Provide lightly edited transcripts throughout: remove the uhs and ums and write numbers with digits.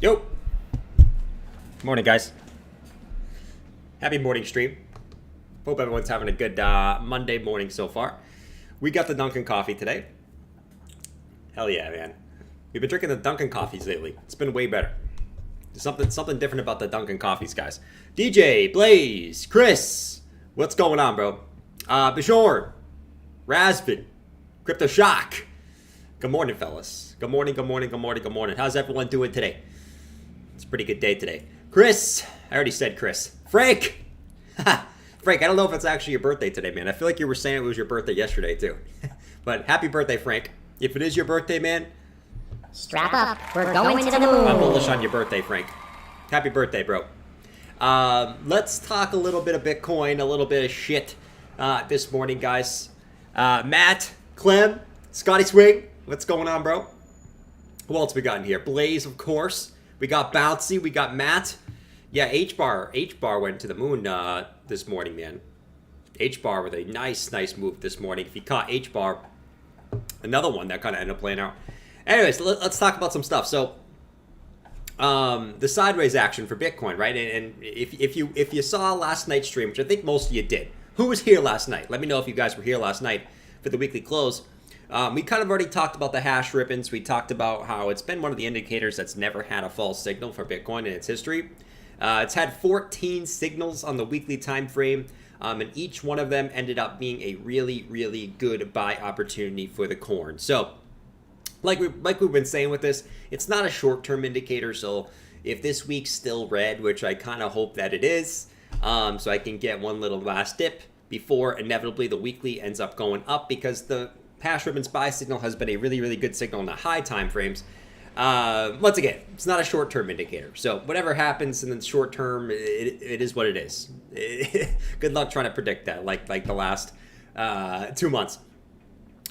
Yo! Morning, guys. Happy morning stream. Hope everyone's having a good Monday morning so far. We got the Dunkin' coffee today. Hell yeah, man. We've been drinking the Dunkin' coffees lately. It's been way better. There's something different about the Dunkin' coffees, guys. DJ, Blaze, Chris, what's going on, bro? Bishorn, Raspin, Crypto Shock. Good morning, fellas. Good morning, good morning, good morning, good morning. How's everyone doing today? It's a pretty good day today. Chris, I already said Chris. Frank! Frank, I don't know if it's actually your birthday today, man. I feel like you were saying it was your birthday yesterday, too. But happy birthday, Frank. If it is your birthday, man, strap up. We're going to the moon. I'm bullish on your birthday, Frank. Happy birthday, bro. Let's talk a little bit of Bitcoin, a little bit of shit this morning, guys. Matt, Clem, Scotty Swing, what's going on, bro? Who else we got in here? Blaze, of course. We got Bouncy, we got Matt. Yeah, H-Bar went to the moon this morning, man. H-Bar with a nice move this morning. If you caught H-Bar, another one that kind of ended up playing out. Anyways, let's talk about some stuff. So, the sideways action for Bitcoin, right? And if you saw last night's stream, which I think most of you did, who was here last night? Let me know if you guys were here last night for the weekly close. We kind of already talked about the hash ribbons. We talked about how it's been one of the indicators that's never had a false signal for Bitcoin in its history. It's had 14 signals on the weekly time frame, and each one of them ended up being a really good buy opportunity for the corn. So, like we've been saying with this, it's not a short-term indicator. So if this week's still red, which I kind of hope that it is, so I can get one little last dip before inevitably the weekly ends up going up, because the hash ribbons buy signal has been a really good signal in the high time frames. Once again, it's not a short-term indicator. So whatever happens in the short term, it is what it is. Good luck trying to predict that, like the last 2 months.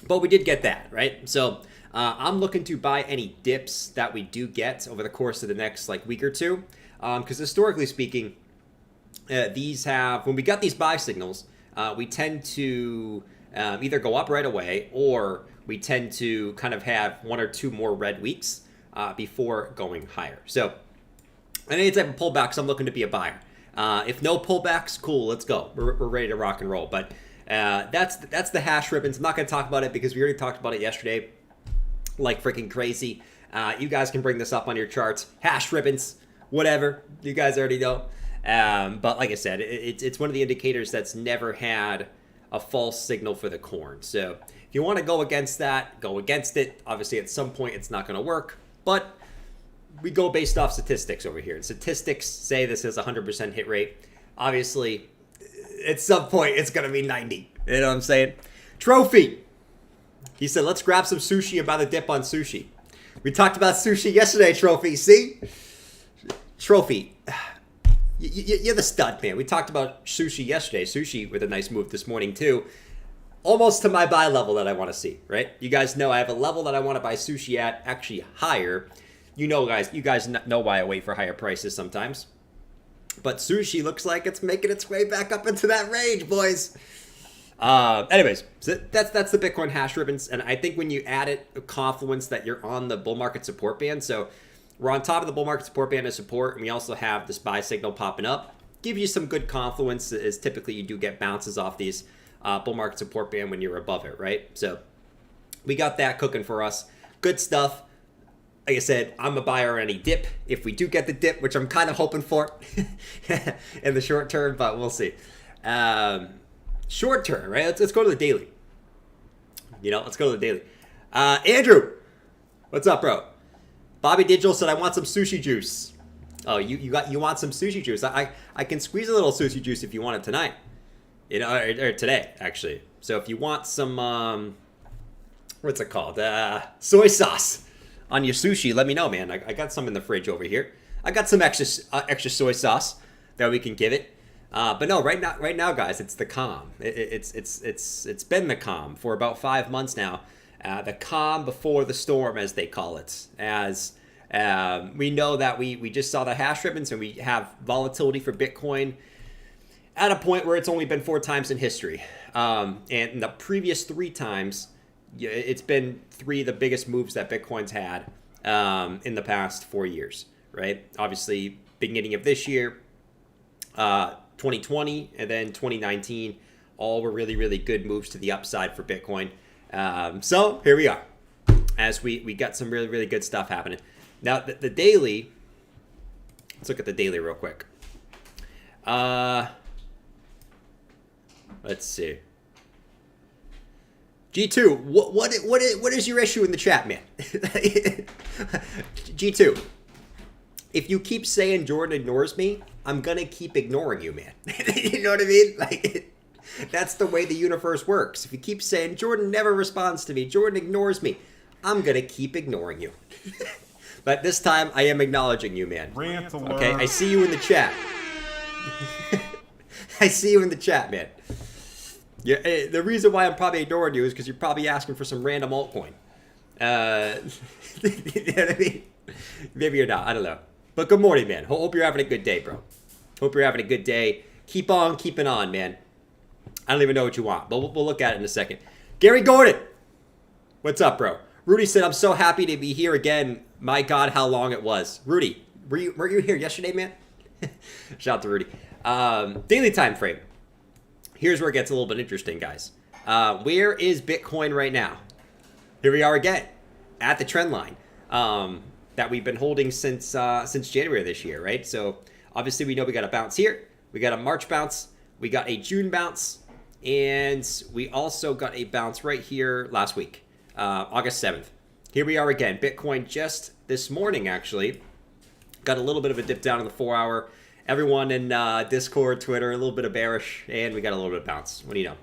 But we did get that, right? So I'm looking to buy any dips that we do get over the course of the next week or two, because historically speaking, these have, when we got these buy signals, we tend to either go up right away, or we tend to kind of have 1 or 2 more red weeks before going higher. So any type of pullbacks, I'm looking to be a buyer. If no pullbacks, cool, let's go. We're ready to rock and roll. But that's the hash ribbons. I'm not going to talk about it because we already talked about it yesterday like freaking crazy. You guys can bring this up on your charts. Hash ribbons, whatever. You guys already know. But like I said, it's one of the indicators that's never had a false signal for the corn. So if you want to go against that, go against it. Obviously, at some point, it's not going to work. But we go based off statistics over here. And statistics say this is a 100% hit rate. Obviously, at some point, it's going to be 90. You know what I'm saying? Trophy. He said, let's grab some sushi and buy the dip on sushi. We talked about sushi yesterday, Trophy. See? Trophy. You're the stud, man. We talked about sushi yesterday. Sushi with a nice move this morning, too. Almost to my buy level that I want to see, right? You guys know I have a level that I want to buy sushi at, actually higher. You guys know why I wait for higher prices sometimes. But sushi looks like it's making its way back up into that range, boys. Anyways, so that's the Bitcoin hash ribbons. And I think when you add it, a confluence that you're on the bull market support band. So we're on top of the bull market support band of support, and we also have this buy signal popping up. Gives you some good confluence, as typically you do get bounces off these bull market support band when you're above it, right? So we got that cooking for us. Good stuff. Like I said, I'm a buyer on any dip. If we do get the dip, which I'm kind of hoping for in the short term, but we'll see. Short term, right? Let's go to the daily. Let's go to the daily. Andrew, what's up, bro? Bobby Digital said, I want some sushi juice. Oh, you want some sushi juice? I can squeeze a little sushi juice if you want it tonight. Or today, actually. So if you want some, what's it called? Soy sauce on your sushi, let me know, man. I got some in the fridge over here. I got some extra soy sauce that we can give it. But no, right now, guys, it's the calm. It's been the calm for about 5 months now. The calm before the storm, as they call it. As we know that we just saw the hash ribbons, and we have volatility for Bitcoin at a point where it's only been 4 times in history. And in the previous 3 times, it's been 3 of the biggest moves that Bitcoin's had in the past 4 years, right? Obviously, beginning of this year, 2020, and then 2019, all were really, really good moves to the upside for Bitcoin. So here we are, as we got some really, really good stuff happening. Now, the daily, let's look at the daily real quick. Let's see. G2, what is your issue in the chat, man? G2, if you keep saying Jordan ignores me, I'm gonna keep ignoring you, man. You know what I mean? Like, that's the way the universe works. If you keep saying Jordan never responds to me, Jordan ignores me, I'm gonna keep ignoring you. But this time, I am acknowledging you, man. Okay, I see you in the chat. I see you in the chat, man. Yeah, the reason why I'm probably ignoring you is because you're probably asking for some random altcoin. You know what I mean? Maybe you're not. I don't know. But good morning, man. Hope you're having a good day, bro. Hope you're having a good day. Keep on keeping on, man. I don't even know what you want, but we'll look at it in a second. Gary Gordon, what's up, bro? Rudy said, I'm so happy to be here again. My God, how long it was. Rudy, were you here yesterday, man? Shout out to Rudy. Daily time frame. Here's where it gets a little bit interesting, guys. Where is Bitcoin right now? Here we are again at the trend line that we've been holding since January of this year, right? So obviously we know we got a bounce here. We got a March bounce. We got a June bounce. And we also got a bounce right here last week, August 7th. Here we are again. Bitcoin just this morning, actually, got a little bit of a dip down in the 4-hour. Everyone in Discord, Twitter, a little bit of bearish, and we got a little bit of bounce. What do you know?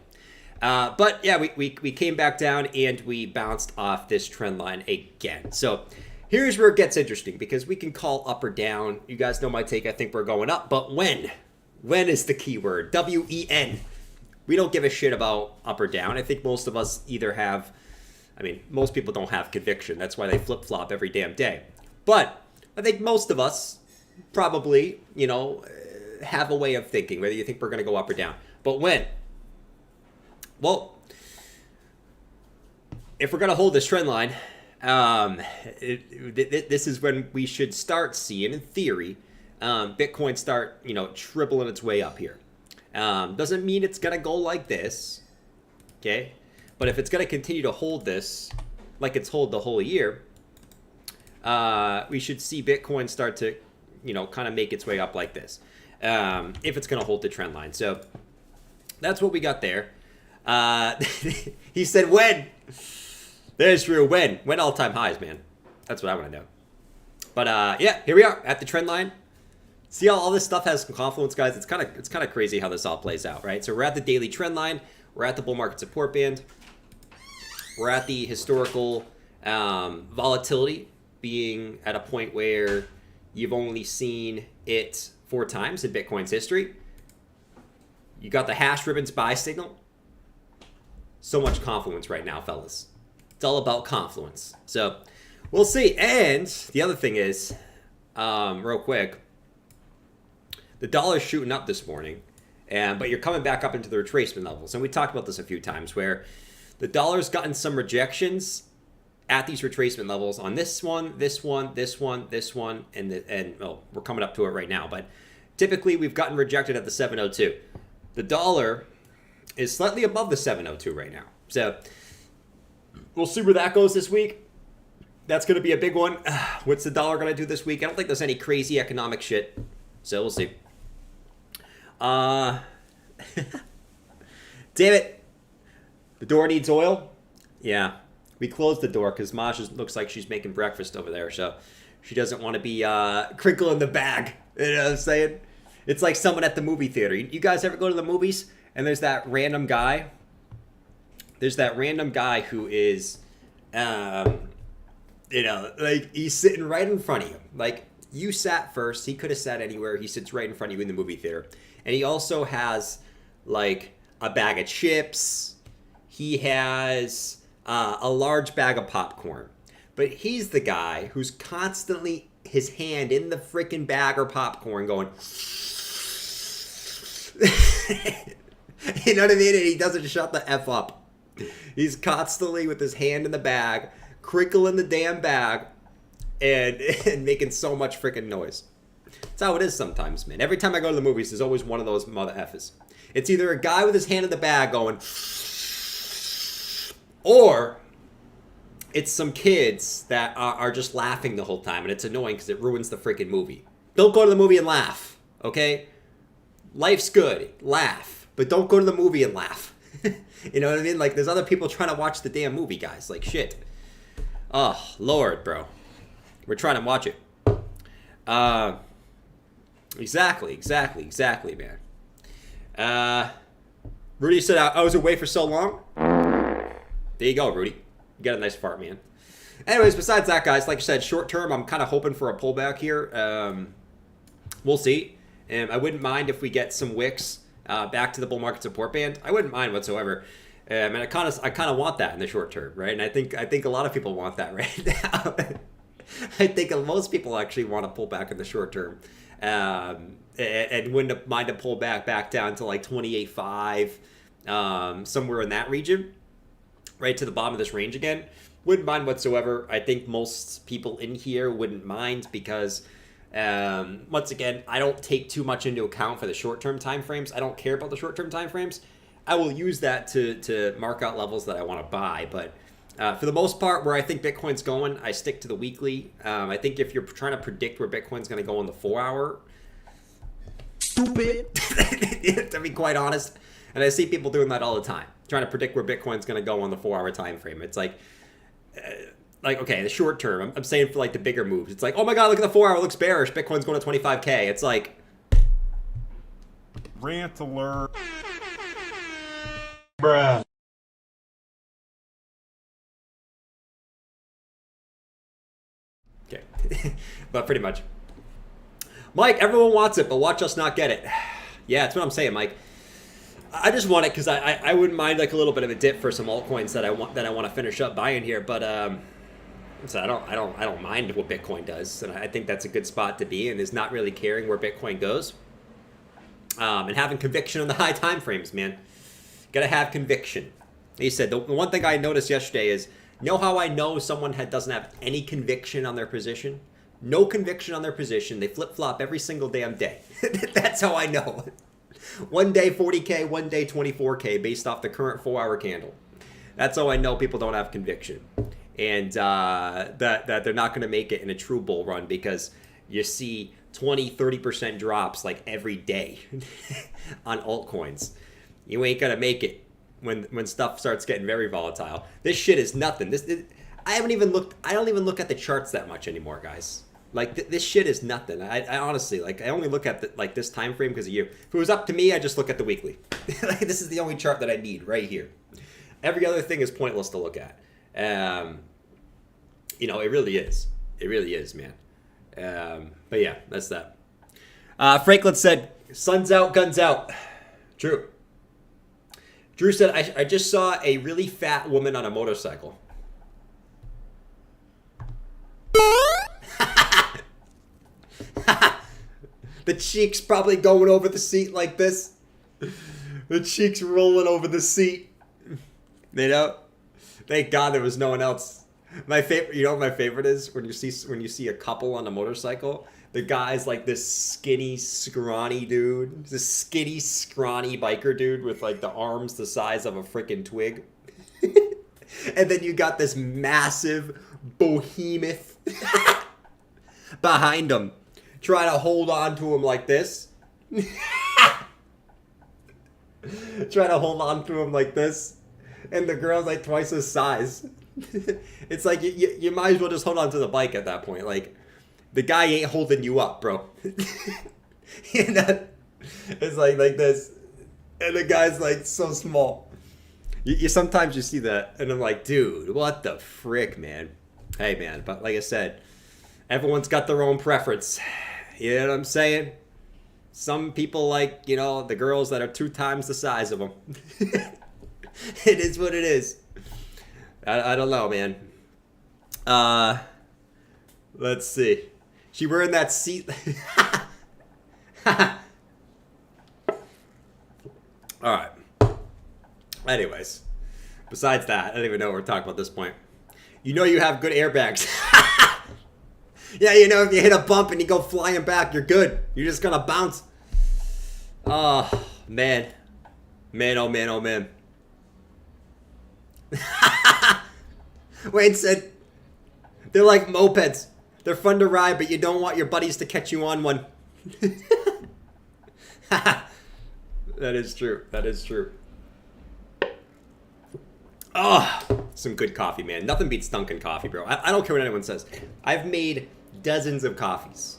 But yeah, we came back down and we bounced off this trend line again. So here's where it gets interesting because we can call up or down. You guys know my take. I think we're going up. But when? When is the key word? W-E-N. We don't give a shit about up or down. I think most of us either have, most people don't have conviction. That's why they flip-flop every damn day. But I think most of us probably, have a way of thinking, whether you think we're going to go up or down. But when? Well, if we're going to hold this trend line, this is when we should start seeing, in theory, Bitcoin start, tripling its way up here. Doesn't mean it's going to go like this, okay? But if it's going to continue to hold this like it's hold the whole year, we should see Bitcoin start to kind of make its way up like this, if it's going to hold the trend line. So that's what we got there. He said, when? There's true. When all-time highs, man. That's what I want to know. But yeah, here we are at the trend line. See how all this stuff has some confluence, guys? It's kind of crazy how this all plays out, right? So we're at the daily trend line. We're at the bull market support band. We're at the historical volatility being at a point where you've only seen it 4 times in Bitcoin's history. You got the hash ribbons buy signal. So much confluence right now, fellas. It's all about confluence. So we'll see. And the other thing is, real quick, the dollar's shooting up this morning, but you're coming back up into the retracement levels. And we talked about this a few times where the dollar's gotten some rejections at these retracement levels on this one, and we're coming up to it right now. But typically, we've gotten rejected at the 702. The dollar is slightly above the 702 right now. So we'll see where that goes this week. That's going to be a big one. What's the dollar going to do this week? I don't think there's any crazy economic shit. So we'll see. Damn it. The door needs oil? Yeah. We closed the door because Maj looks like she's making breakfast over there, so she doesn't want to be crinkling the bag. You know what I'm saying? It's like someone at the movie theater. You guys ever go to the movies and there's that random guy? There's that random guy who is, like he's sitting right in front of you. Like you sat first. He could have sat anywhere. He sits right in front of you in the movie theater. And he also has like a bag of chips. He has a large bag of popcorn. But he's the guy who's constantly his hand in the freaking bag or popcorn going, you know what I mean? And he doesn't shut the F up. He's constantly with his hand in the bag, crinkling the damn bag, and making so much freaking noise. That's how it is sometimes, man. Every time I go to the movies, there's always one of those mother effers. It's either a guy with his hand in the bag going, or it's some kids that are just laughing the whole time, and it's annoying because it ruins the freaking movie. Don't go to the movie and laugh, okay? Life's good, laugh, but don't go to the movie and laugh. You know what I mean? Like, there's other people trying to watch the damn movie, guys. Like, shit. Oh, Lord, bro. We're trying to watch it. Exactly, man. Rudy said, I was away for so long. There you go, Rudy. You got a nice fart, man. Anyways, besides that, guys, like I said, short term, I'm kind of hoping for a pullback here. We'll see. I wouldn't mind if we get some wicks back to the bull market support band. I wouldn't mind whatsoever. And I kind of want that in the short term, right? And I think a lot of people want that right now. I think most people actually want to pull back in the short term, and wouldn't mind to pull back down to like 28.5, somewhere in that region, right to the bottom of this range again. Wouldn't mind whatsoever. I think most people in here wouldn't mind because, once again, I don't take too much into account for the short-term time frames. I don't care about the short-term time frames. I will use that to mark out levels that I want to buy, but for the most part, where I think Bitcoin's going, I stick to the weekly. I think if you're trying to predict where Bitcoin's going to go in the 4-hour, stupid, to be quite honest. And I see people doing that all the time, trying to predict where Bitcoin's going to go on the 4-hour time frame. It's like okay, the short term. I'm saying for like the bigger moves. It's like, oh my God, look at the 4-hour, looks bearish. Bitcoin's going to 25K. It's like, rant alert. Bruh. Okay. But pretty much. Mike, everyone wants it, but watch us not get it. Yeah, that's what I'm saying, Mike. I just want it because I wouldn't mind like a little bit of a dip for some altcoins that I want to finish up buying here, but so I don't mind what Bitcoin does, and I think that's a good spot to be in, is not really caring where Bitcoin goes, and having conviction on the high time frames, man. Gotta have conviction. He said the one thing I noticed yesterday is, you know how I know someone doesn't have any conviction on their position? No conviction on their position. They flip-flop every single damn day. That's how I know. One day 40K, one day 24K based off the current 4-hour candle. That's how I know people don't have conviction. And that they're not going to make it in a true bull run, because you see 20, 30% drops like every day on altcoins. You ain't going to make it when stuff starts getting very volatile. This shit is nothing. I don't even look at the charts that much anymore, guys. Like, this shit is nothing. I honestly, like, I only look at this time frame because of you. If it was up to me, I just look at the weekly. Like, this is the only chart that I need right here. Every other thing is pointless to look at. You know, it really is. It really is, man. But yeah, that's that. Franklin said, sun's out, guns out. True. Drew said, I just saw a really fat woman on a motorcycle. The cheeks probably going over the seat like this. The cheeks rolling over the seat. You know? Thank God there was no one else. My favorite, you know what my favorite is? When you see a couple on a motorcycle, the guy's like this skinny, scrawny dude. This skinny, scrawny biker dude with like the arms the size of a freaking twig. And then you got this massive behemoth behind him, trying to hold on to him like this. Trying to hold on to him like this. And the girl's like twice his size. It's like you might as well just hold on to the bike at that point. Like, the guy ain't holding you up, bro. You know? It's like this. And the guy's like so small. You sometimes you see that, and I'm like, dude, what the frick, man? Hey, man, but like I said, everyone's got their own preference. You know what I'm saying? Some people like, you know, the girls that are 2 times the size of them. It is what it is. I don't know, man. Let's see. She wearing that seat. All right. Anyways, besides that, I don't even know what we're talking about at this point. You know you have good airbags. Yeah, you know, if you hit a bump and you go flying back, you're good. You're just gonna bounce. Oh, man. Man, oh man, oh man. Wayne said, they're like mopeds. They're fun to ride, but you don't want your buddies to catch you on one. That is true. That is true. Oh, some good coffee, man. Nothing beats Dunkin' coffee, bro. I don't care what anyone says. I've made dozens of coffees.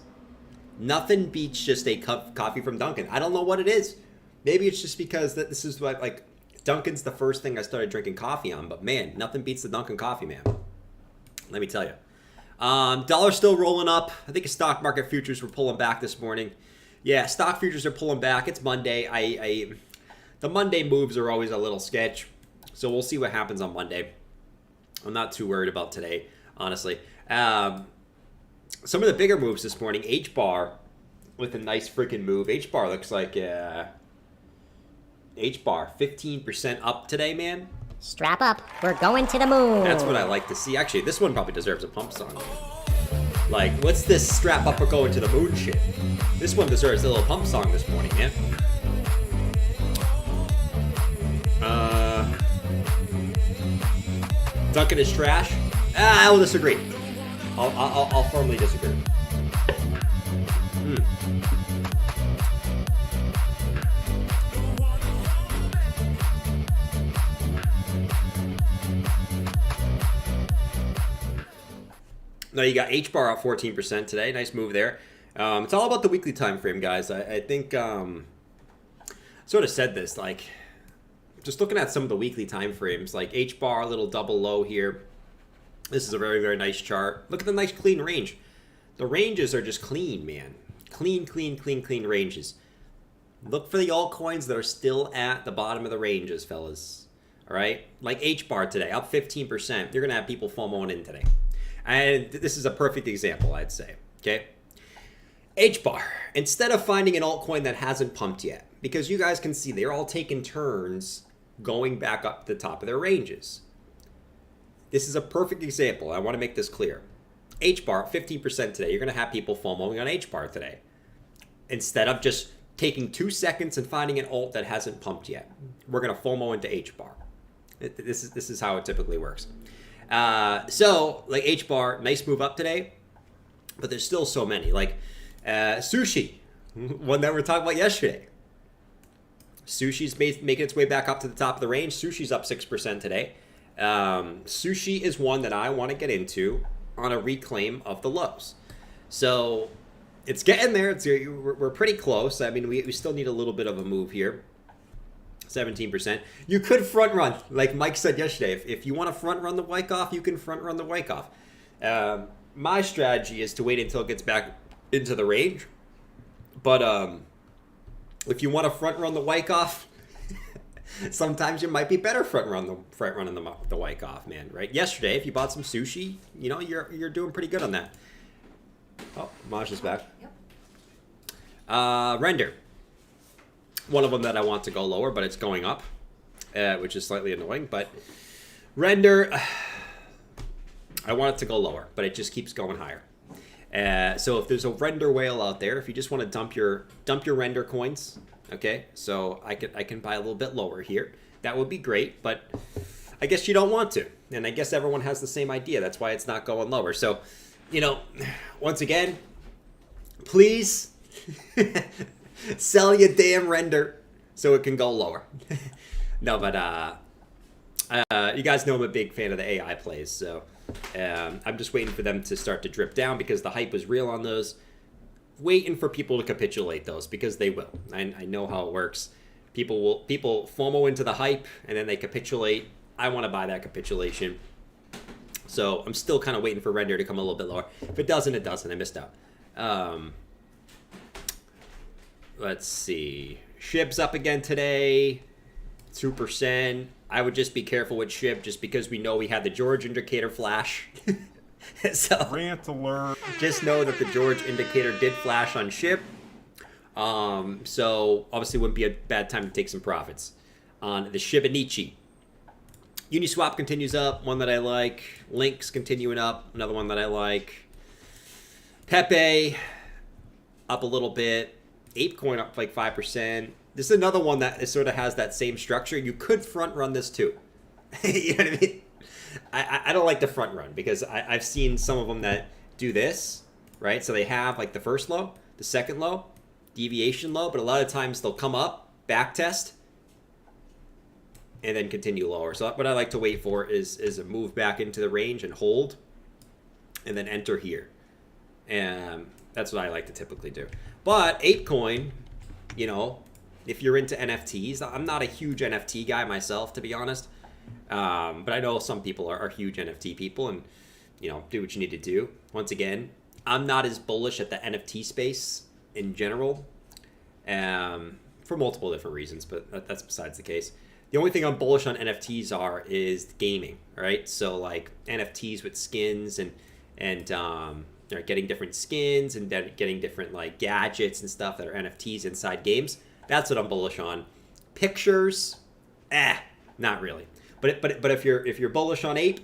Nothing beats just a cup of coffee from Dunkin'. I don't know what it is. Maybe it's just because this is what, like, Dunkin's the first thing I started drinking coffee on. But, man, nothing beats the Dunkin' coffee, man. Let me tell you. Dollar still rolling up. I think the stock market futures were pulling back this morning. Yeah, stock futures are pulling back. It's Monday. The Monday moves are always a little sketch. So we'll see what happens on Monday. I'm not too worried about today, honestly. Some of the bigger moves this morning. H-bar with a nice freaking move. H-bar looks like H-bar 15% up today, man. Strap up. We're going to the moon. That's what I like to see. Actually, this one probably deserves a pump song. Like, what's this strap up or going to the moon shit? This one deserves a little pump song this morning, man. Dunkin' is trash. I will disagree. I'll firmly disagree. No, you got H-bar up 14% today. Nice move there. It's all about the weekly time frame, guys. I think sort of said this, like, just looking at some of the weekly time frames, like H-bar, a little double low here. This is a very, very nice chart. Look at the nice clean range. The ranges are just clean, man. Clean ranges. Look for the altcoins that are still at the bottom of the ranges, fellas. All right? Like H-bar today, up 15%. You're going to have people FOMOing in today. And this is a perfect example, I'd say. Okay? H-bar. Instead of finding an altcoin that hasn't pumped yet, because you guys can see they're all taking turns going back up to the top of their ranges. This is a perfect example. I want to make this clear. H-bar, 15% today. You're going to have people FOMOing on H-bar today. Instead of just taking 2 seconds and finding an alt that hasn't pumped yet, we're going to FOMO into H-bar. This is how it typically works. So, like H-bar, nice move up today, but there's still so many. Like sushi, one that we were talking about yesterday. Sushi's making its way back up to the top of the range. Sushi's up 6% today. Sushi is one that I want to get into on a reclaim of the lows. So it's getting there. We're pretty close. I mean, we still need a little bit of a move here. 17%. You could front run, like Mike said yesterday. If you want to front run the Wyckoff, you can front run the Wyckoff. My strategy is to wait until it gets back into the range. But if you want to front run the Wyckoff, sometimes you might be better front running the Wyckoff, man. Right? Yesterday, if you bought some sushi, you know you're doing pretty good on that. Oh, Maj is back. Yep. Render. One of them that I want to go lower, but it's going up, which is slightly annoying. But Render, I want it to go lower, but it just keeps going higher. So if there's a Render whale out there, if you just want to dump your Render coins, okay, so I can buy a little bit lower here. That would be great, but I guess you don't want to, and I guess everyone has the same idea. That's why it's not going lower. So, you know, once again, please. Sell your damn Render so it can go lower. No, but you guys know I'm a big fan of the AI plays, so I'm just waiting for them to start to drip down because the hype was real on those. Waiting for people to capitulate those because they will. I know how it works. People FOMO into the hype and then they capitulate. I want to buy that capitulation. So I'm still kind of waiting for Render to come a little bit lower. If it doesn't, it doesn't. I missed out. Let's see. SHIB's up again today, 2%. I would just be careful with SHIB just because we know we had the George indicator flash. So Rant alert. just know that the George indicator did flash on SHIB. So obviously wouldn't be a bad time to take some profits on the Shibanichi. Uniswap continues up, one that I like. Links continuing up, another one that I like. Pepe up a little bit. ApeCoin up like 5%. This is another one that sort of has that same structure. You could front run this too. You know what I mean? I don't like the front run because I've seen some of them that do this, right? So they have like the first low, the second low, deviation low, but a lot of times they'll come up, back test, and then continue lower. So what I like to wait for is a move back into the range and hold, and then enter here. And that's what I like to typically do. But ApeCoin, you know, if you're into NFTs, I'm not a huge NFT guy myself, to be honest. But I know some people are huge NFT people, and, you know, do what you need to do. Once again, I'm not as bullish at the NFT space in general, for multiple different reasons, but that's besides the case. The only thing I'm bullish on NFTs is gaming, right? So like NFTs with skins and you know, getting different skins and getting different like gadgets and stuff that are NFTs inside games. That's what I'm bullish on. Pictures, not really. But if you're bullish on Ape,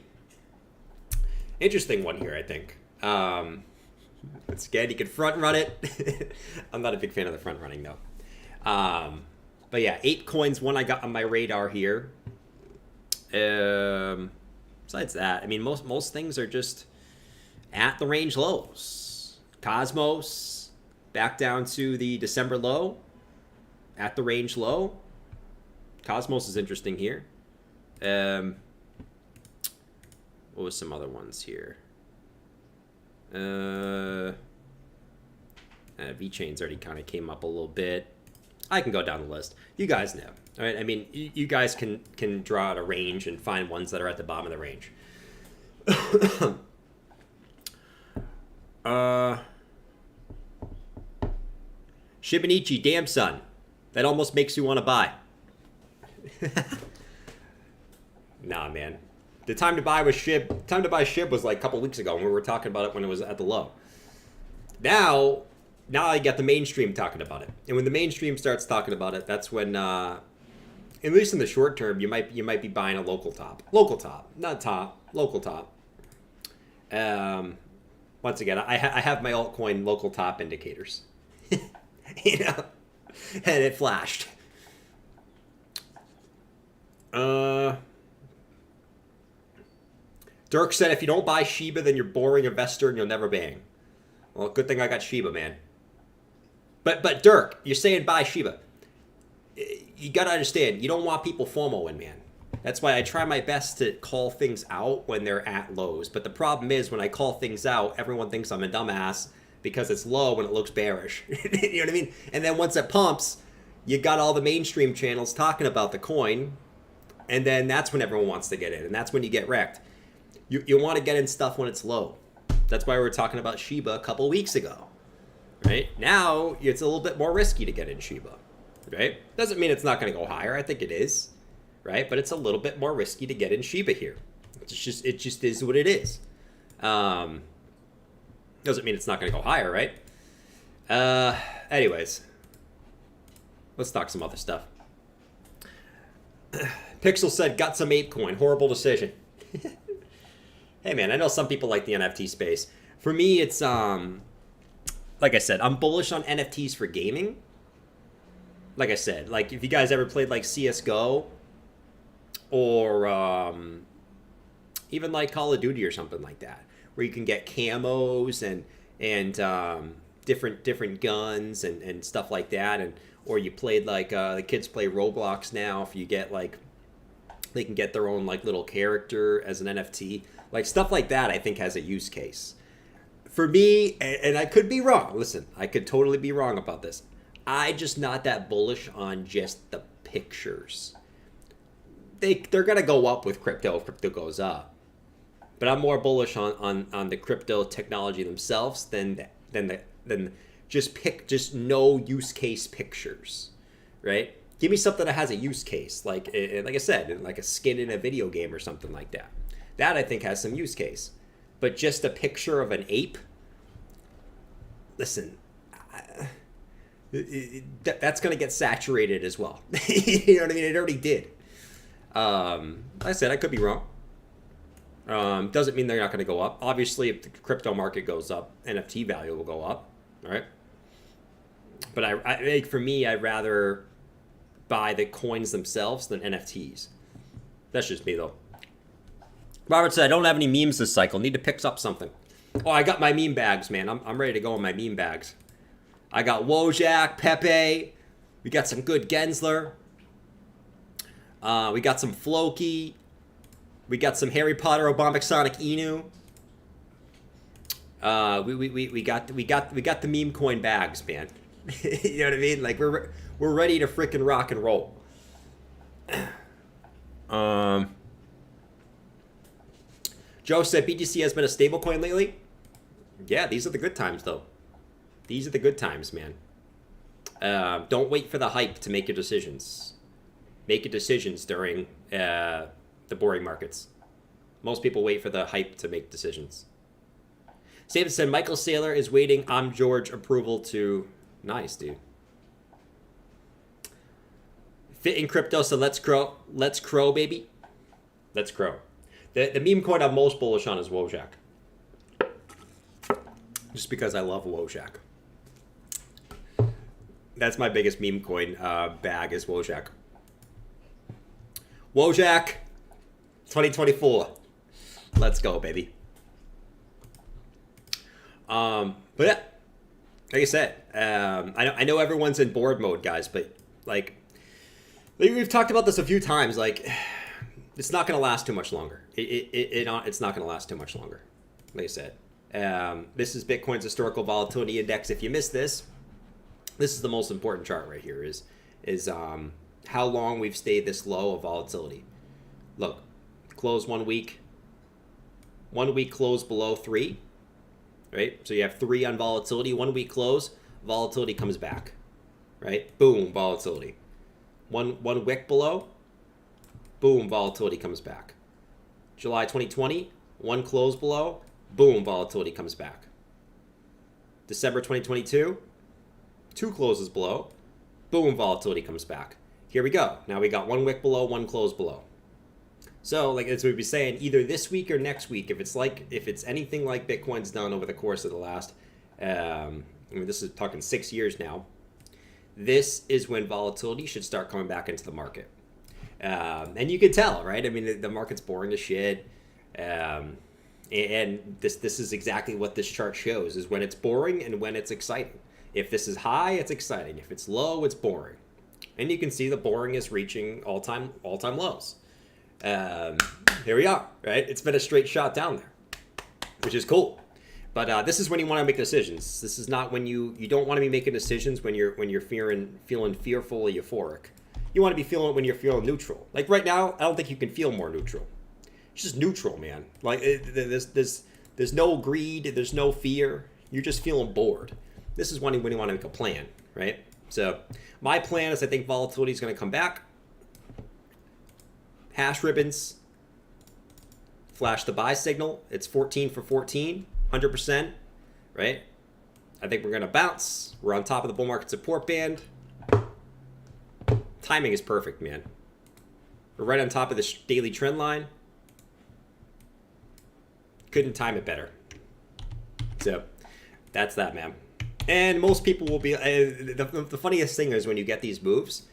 interesting one here, I think. Once again, you can front run it. I'm not a big fan of the front running though. But yeah, ApeCoin's one I got on my radar here. Besides that, I mean, most things are just at the range lows. Cosmos back down to the December low, at the range low. Cosmos is interesting here. What was some other ones here? VeChain's already kind of came up a little bit. I can go down the list. You guys know, all right? I mean, you guys can draw out a range and find ones that are at the bottom of the range. Shibanichi, damn son, that almost makes you want to buy. Nah, man. The time to buy SHIB was like a couple weeks ago when we were talking about it when it was at the low. Now I get the mainstream talking about it, and when the mainstream starts talking about it, that's when, at least in the short term, you might be buying a local top, not top, local top. Once again, I have my altcoin local top indicators, you know, and it flashed. Dirk said, if you don't buy Shiba, then you're boring investor and you'll never bang. Well, good thing I got Shiba, man. But Dirk, you're saying buy Shiba. You got to understand, you don't want people FOMOing, man. That's why I try my best to call things out when they're at lows. But the problem is when I call things out, everyone thinks I'm a dumbass because it's low when it looks bearish. You know what I mean? And then once it pumps, you got all the mainstream channels talking about the coin. And then that's when everyone wants to get in. And that's when you get wrecked. You want to get in stuff when it's low. That's why we were talking about Shiba a couple weeks ago. Right? Now, it's a little bit more risky to get in Shiba. Right? Doesn't mean it's not going to go higher. I think it is. Right? But it's a little bit more risky to get in Shiba here. It just is what it is. Doesn't mean it's not going to go higher, right? Anyways. Let's talk some other stuff. Pixel said, got some ApeCoin. Horrible decision. Hey, man, I know some people like the NFT space. For me, it's, like I said, I'm bullish on NFTs for gaming. Like I said, like if you guys ever played like CSGO or even like Call of Duty or something like that, where you can get camos and different guns and stuff like that, or you played like the kids play Roblox now. If you get like, they can get their own like little character as an NFT, like stuff like that. I think has a use case. For me, and I could be wrong. Listen, I could totally be wrong about this. I just not that bullish on just the pictures. They're gonna go up with crypto if crypto goes up, but I'm more bullish on the crypto technology themselves than just no use case pictures, right? Give me something that has a use case, like I said, like a skin in a video game or something like that. That I think has some use case, but just a picture of an ape. Listen. That's going to get saturated as well. You know what I mean? It already did. Like I said, I could be wrong. Doesn't mean they're not going to go up. Obviously, if the crypto market goes up, NFT value will go up, right? But I for me, I'd rather buy the coins themselves than NFTs. That's just me, though. Robert said, I don't have any memes this cycle. Need to pick up something. Oh, I got my meme bags, man. I'm ready to go on my meme bags. I got Wojak, Pepe. We got some good Gensler. We got some Floki. We got some Harry Potter, Obambic Sonic Inu. We got the meme coin bags, man. You know what I mean? Like we're ready to frickin' rock and roll. Joe said BTC has been a stable coin lately. Yeah, these are the good times, though. These are the good times, man. Don't wait for the hype to make your decisions. Make your decisions during the boring markets. Most people wait for the hype to make decisions. David said Michael Saylor is waiting I'm George approval to... Nice, dude. Fit in crypto, so let's crow. Let's crow, baby. Let's crow. The meme coin I'm most bullish on is Wojak. Just because I love Wojak. That's my biggest meme coin bag is Wojak. Wojak 2024. Let's go, baby. But yeah, like I said, I know everyone's in board mode, guys, but like we've talked about this a few times. Like, it's not going to last too much longer. It's not going to last too much longer. Like I said, this is Bitcoin's historical volatility index. If you missed this, this is the most important chart right here. Is how long we've stayed this low of volatility. Look, close 1 week. 1 week close below 3. Right? So you have 3 on volatility. 1 week close, volatility comes back. Right? Boom, volatility. One wick below, boom, volatility comes back. July 2020, 1 close below, boom, volatility comes back. December 2022, 2 closes below, boom, volatility comes back. Here we go. Now we got 1 wick below, 1 close below. So, like as we'd be saying, either this week or next week, if it's anything like Bitcoin's done over the course of the last, this is talking 6 years now. This is when volatility should start coming back into the market. And you can tell, right? I mean, the market's boring to shit. And this is exactly what this chart shows, is when it's boring and when it's exciting. If this is high, it's exciting. If it's low, it's boring. And you can see the boring is reaching all-time lows. Here we are, right? It's been a straight shot down there, which is cool. But this is when you want to make decisions. This is not when you don't want to be making decisions when you're feeling fearful or euphoric. You want to be feeling when you're feeling neutral. Like right now, I don't think you can feel more neutral. It's just neutral, man. Like there's no greed, there's no fear. You're just feeling bored. This is when you want to make a plan, right? So my plan is I think volatility is going to come back. Hash ribbons. Flash the buy signal. It's 14 for 14. 100%, right? I think we're going to bounce. We're on top of the bull market support band. Timing is perfect, man. We're right on top of this daily trend line. Couldn't time it better. So that's that, man. And most people will be... the funniest thing is when you get these moves,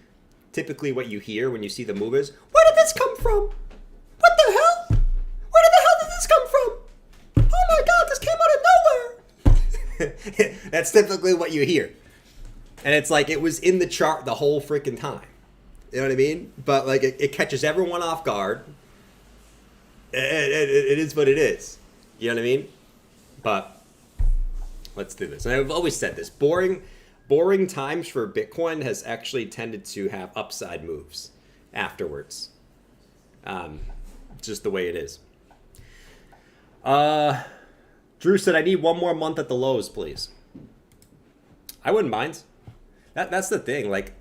typically what you hear when you see the move is, where did this come from? What the hell? Where the hell did this come from? Oh my God, this came out of nowhere. That's typically what you hear. And it's like it was in the chart the whole freaking time. You know what I mean? But like it catches everyone off guard. It is what it is. You know what I mean? But let's do this. And I've always said this. Boring times for Bitcoin has actually tended to have upside moves afterwards. Just the way it is. Drew said, I need 1 more month at the lows, please. I wouldn't mind. That's the thing. Like,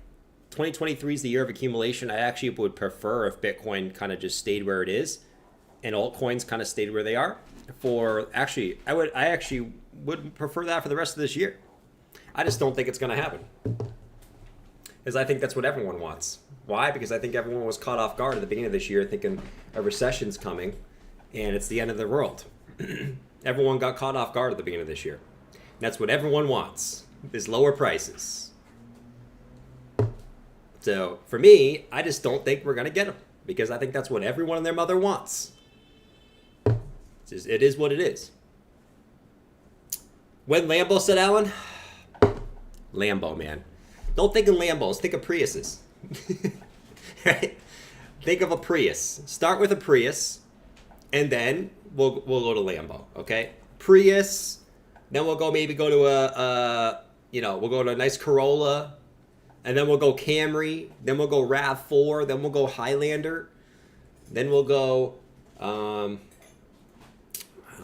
2023 is the year of accumulation. I actually would prefer if Bitcoin kind of just stayed where it is and altcoins kind of stayed where they are. I actually would prefer that for the rest of this year. I just don't think it's going to happen. Because I think that's what everyone wants. Why? Because I think everyone was caught off guard at the beginning of this year thinking a recession's coming. And it's the end of the world. Everyone got caught off guard at the beginning of this year. And that's what everyone wants, is lower prices. So for me, I just don't think we're going to get them, because I think that's what everyone and their mother wants. It is what it is. When Lambo, said Alan? Lambo, man. Don't think of Lambos. Think of Priuses. Right? Think of a Prius. Start with a Prius, and then we'll go to Lambo. Okay? Prius. Then we'll go to we'll go to a nice Corolla, and then we'll go Camry. Then we'll go RAV4. Then we'll go Highlander. Then we'll go.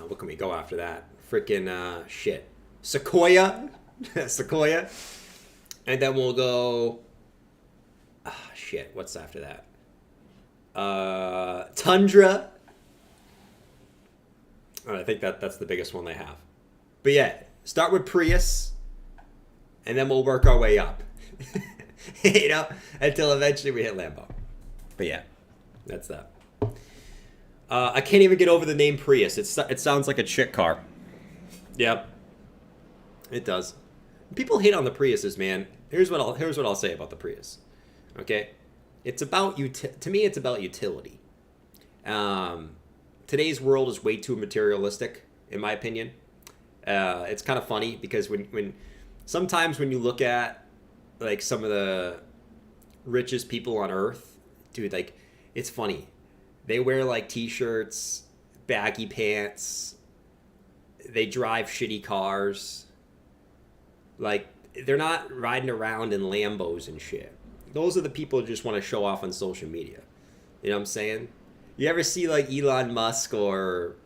What can we go after that? Freaking shit. Sequoia. Sequoia. And then we'll go... shit. What's after that? Tundra. I think that's the biggest one they have. But yeah, start with Prius. And then we'll work our way up. You know? Until eventually we hit Lambo. But yeah, that's that. I can't even get over the name Prius. It sounds like a chick car. Yep. It does. People hate on the Priuses, man. Here's what I'll say about the Prius. Okay? It's about to me it's about utility. Today's world is way too materialistic, in my opinion. It's kind of funny because when sometimes when you look at like some of the richest people on earth, dude, like it's funny. They wear like t-shirts, baggy pants. They drive shitty cars. Like they're not riding around in Lambos and shit. Those are the people who just want to show off on social media. You know what I'm saying? You ever see like Elon Musk or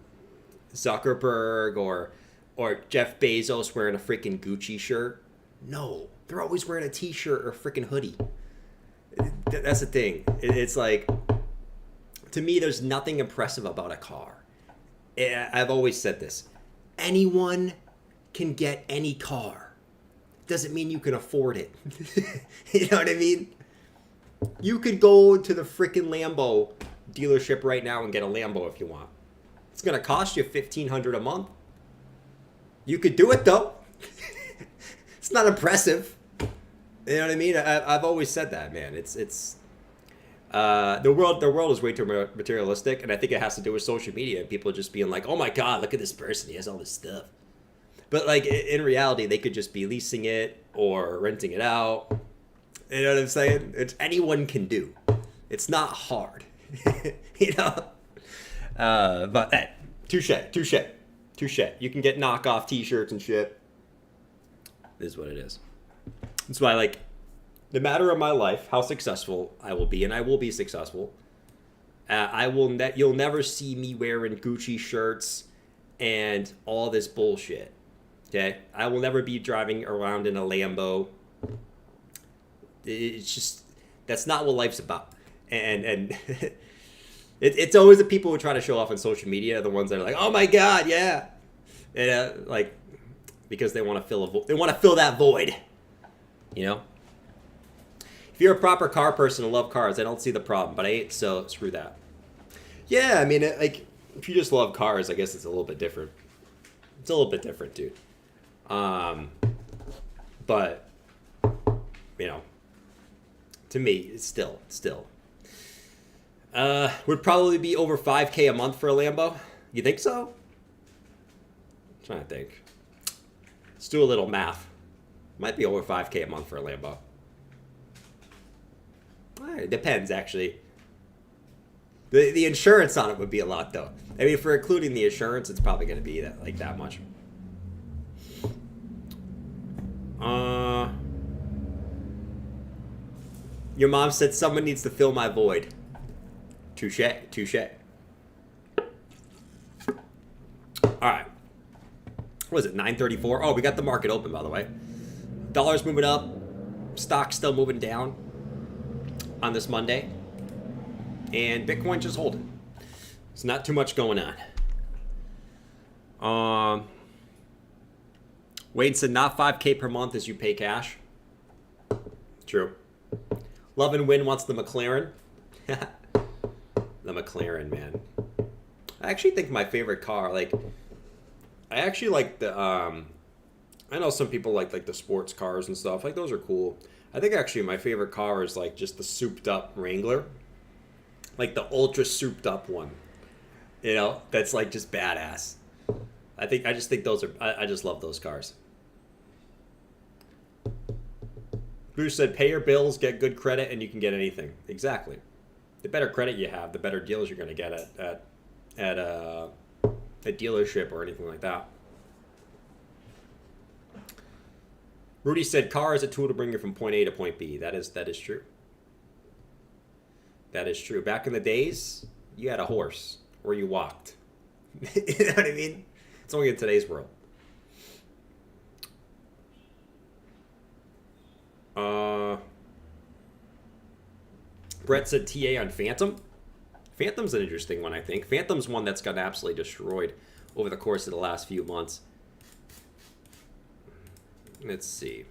Zuckerberg or Jeff Bezos wearing a freaking Gucci shirt? No, they're always wearing a t-shirt or a freaking hoodie. That's the thing. It's like, to me, there's nothing impressive about a car. I've always said this. Anyone can get any car. Doesn't mean you can afford it. You know what I mean? You could go to the freaking Lambo dealership right now and get a Lambo if you want. It's going to cost you $1,500 a month. You could do it, though. It's not impressive. You know what I mean? I've always said that, man. It's the world is way too materialistic, and I think it has to do with social media and people just being like, oh my god, look at this person, he has all this stuff. But like in reality, they could just be leasing it or renting it out. You know what I'm saying? Anyone can do. It's not hard. You know? But hey, touche. You can get knockoff t-shirts and shit. This is what it is. That's why, like, no matter of my life, how successful I will be, and I will be successful, you'll never see me wearing Gucci shirts and all this bullshit. Okay? I will never be driving around in a Lambo. It's just, that's not what life's about. And it's always the people who try to show off on social media, the ones that are like, oh my god, yeah. And, like, because they want to fill that void. You know? If you're a proper car person and love cars, I don't see the problem, but I ain't, so screw that. Yeah, I mean, like, if you just love cars, I guess it's a little bit different. It's a little bit different, dude. But, you know, to me, it's still. Would probably be over $5,000 a month for a Lambo. You think so? I'm trying to think. Let's do a little math. Might be over $5,000 a month for a Lambo. It depends, actually. The insurance on it would be a lot, though. I mean, for including the insurance, it's probably going to be that much. Your mom said someone needs to fill my void. Touche. All right. What was it, 934? Oh, we got the market open, by the way. Dollar's moving up. Stock's still moving down on this Monday. And Bitcoin just holding. It's not too much going on. Wade said not $5,000 per month as you pay cash. True. Love and Win wants the McLaren. The McLaren, man. I actually think my favorite car, like, I actually like the, I know some people like the sports cars and stuff. Like, those are cool. I think actually my favorite car is like just the souped up Wrangler. Like the ultra souped up one. You know, that's like just badass. I just think those are, I just love those cars. Bruce said, pay your bills, get good credit, and you can get anything. Exactly. The better credit you have, the better deals you're going to get at a dealership or anything like that. Rudy said, car is a tool to bring you from point A to point B. That is true. That is true. Back in the days, you had a horse or you walked. You know what I mean? It's only in today's world. Brett said TA on Phantom. Phantom's an interesting one, I think. Phantom's one that's gotten absolutely destroyed over the course of the last few months. Let's see.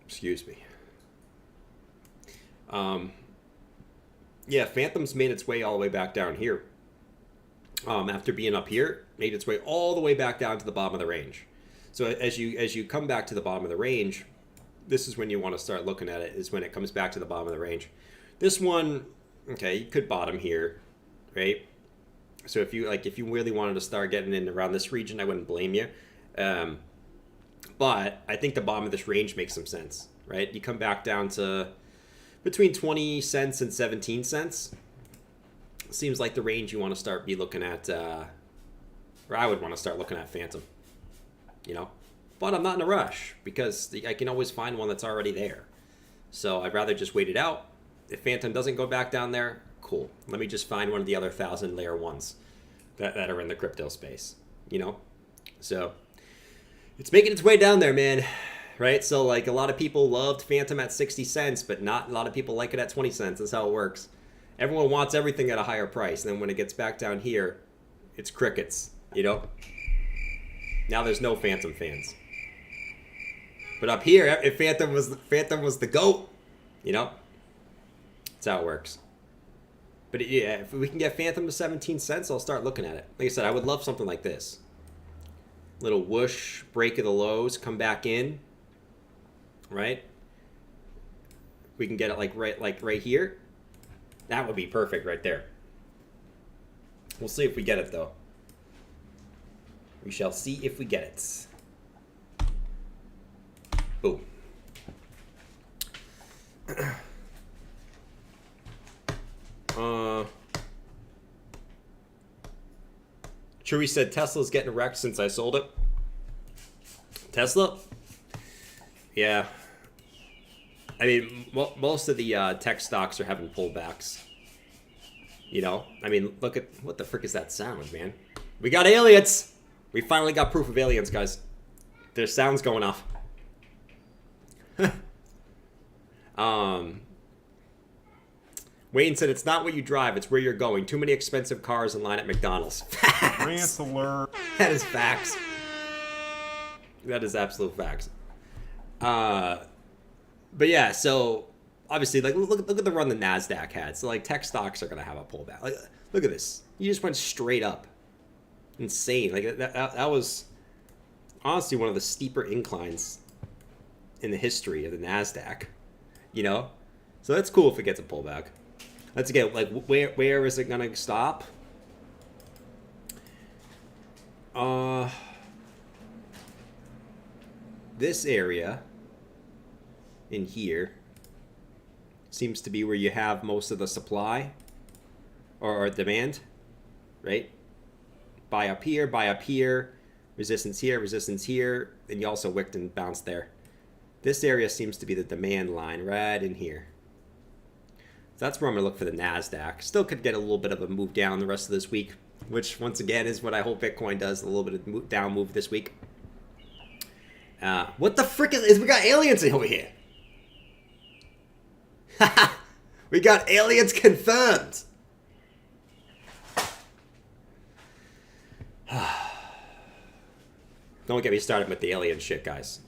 Excuse me. Yeah, Phantom's made its way all the way back down here. After being up here, made its way all the way back down to the bottom of the range. So as you come back to the bottom of the range, this is when you want to start looking at it, is when it comes back to the bottom of the range. This one, okay, you could bottom here, right? So if you really wanted to start getting in around this region, I wouldn't blame you. But I think the bottom of this range makes some sense, right? You come back down to between 20 cents and 17 cents. Seems like the range you want to start be looking at, or I would want to start looking at Phantom, you know? But I'm not in a rush because I can always find one that's already there. So I'd rather just wait it out. If Phantom doesn't go back down there, cool. Let me just find one of the other 1,000 layer ones that are in the crypto space, you know? So it's making its way down there, man, right? So like a lot of people loved Phantom at 60 cents, but not a lot of people like it at 20 cents. That's how it works. Everyone wants everything at a higher price. And then when it gets back down here, it's crickets, you know? Now there's no Phantom fans. But up here, if Phantom was the GOAT, you know? That's how it works. But yeah, if we can get Phantom to 17 cents, I'll start looking at it. Like I said, I would love something like this. Little whoosh, break of the lows, come back in. Right? We can get it like right here. That would be perfect right there. We'll see if we get it though. We shall see if we get it. Boom. Chewy said Tesla's getting wrecked since I sold it. Tesla? Yeah. I mean, most of the tech stocks are having pullbacks. You know? I mean, look at... What the frick is that sound, man? We got aliens! We finally got proof of aliens, guys. There's sounds going off. Wayne said, it's not what you drive, it's where you're going. Too many expensive cars in line at McDonald's. Facts. That is facts. That is absolute facts. But yeah, so obviously, like, look at the run the NASDAQ had. So, like, tech stocks are going to have a pullback. Like, look at this. You just went straight up. Insane. Like, that was honestly one of the steeper inclines in the history of the NASDAQ. You know? So that's cool if it gets a pullback. Let's get, like, where is it going to stop? This area in here seems to be where you have most of the supply or demand, right? Buy up here, resistance here, and you also wicked and bounced there. This area seems to be the demand line right in here. So that's where I'm going to look for the NASDAQ. Still could get a little bit of a move down the rest of this week, which once again is what I hope Bitcoin does, a little bit of down move this week. What the frick is we got aliens over here? We got aliens confirmed. Don't get me started with the alien shit, guys.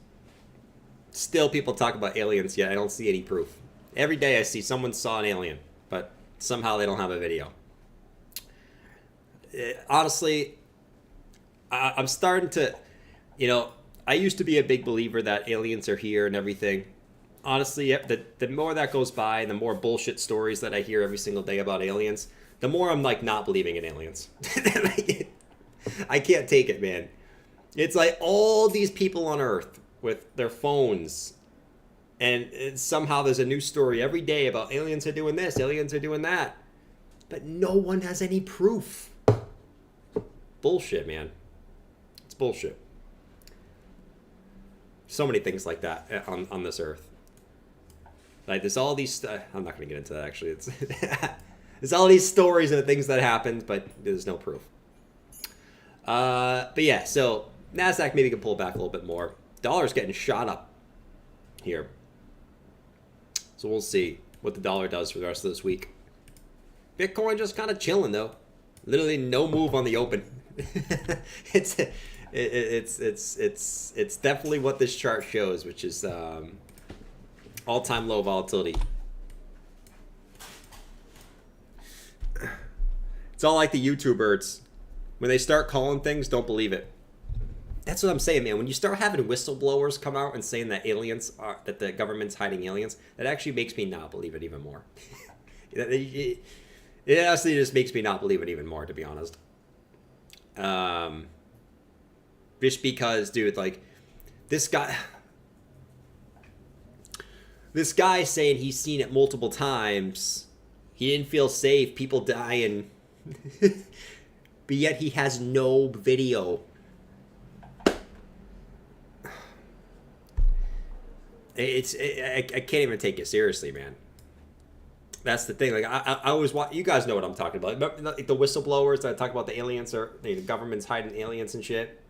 Still people talk about aliens, yet I don't see any proof. Every day I see someone saw an alien, but somehow they don't have a video. Honestly, I'm starting to, I used to be a big believer that aliens are here and everything. Honestly, the more that goes by, the more bullshit stories that I hear every single day about aliens, the more I'm like not believing in aliens. I can't take it, man. It's like all these people on Earth with their phones, and somehow there's a new story every day about aliens are doing this, aliens are doing that, but no one has any proof. Bullshit, man. It's bullshit. So many things like that on this Earth. Like there's all these. I'm not going to get into that. Actually, it's there's all these stories and things that happened, but there's no proof. But yeah, so Nasdaq maybe can pull back a little bit more. Dollar's getting shot up here, so we'll see what the dollar does for the rest of this week. Bitcoin just kind of chilling though. Literally no move on the open. It's definitely what this chart shows, which is all-time low volatility. It's all like the YouTubers. When they start calling things, don't believe it. That's what I'm saying, man. When you start having whistleblowers come out and saying that that the government's hiding aliens, that actually makes me not believe it even more. It honestly just makes me not believe it even more, to be honest. Just because, dude, like, this guy saying he's seen it multiple times, he didn't feel safe, people dying, but yet he has no video. I can't even take it seriously, man. That's the thing. Like I always want, you guys know what I'm talking about. Like the whistleblowers that talk about the aliens or the government's hiding aliens and shit.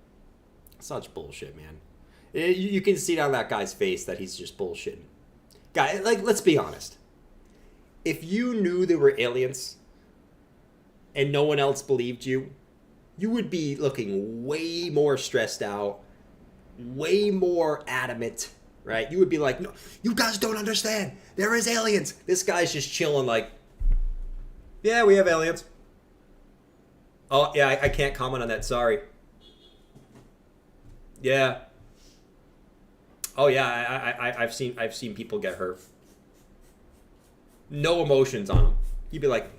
Such bullshit, man. You can see it on that guy's face that he's just bullshitting. Guy, like, let's be honest. If you knew there were aliens and no one else believed you, you would be looking way more stressed out, way more adamant, right? You would be like, no, you guys don't understand. There is aliens. This guy's just chilling like, yeah, we have aliens. Oh, yeah, I can't comment on that. Sorry. Yeah. Oh, yeah, I've seen people get hurt. No emotions on them. You'd be like,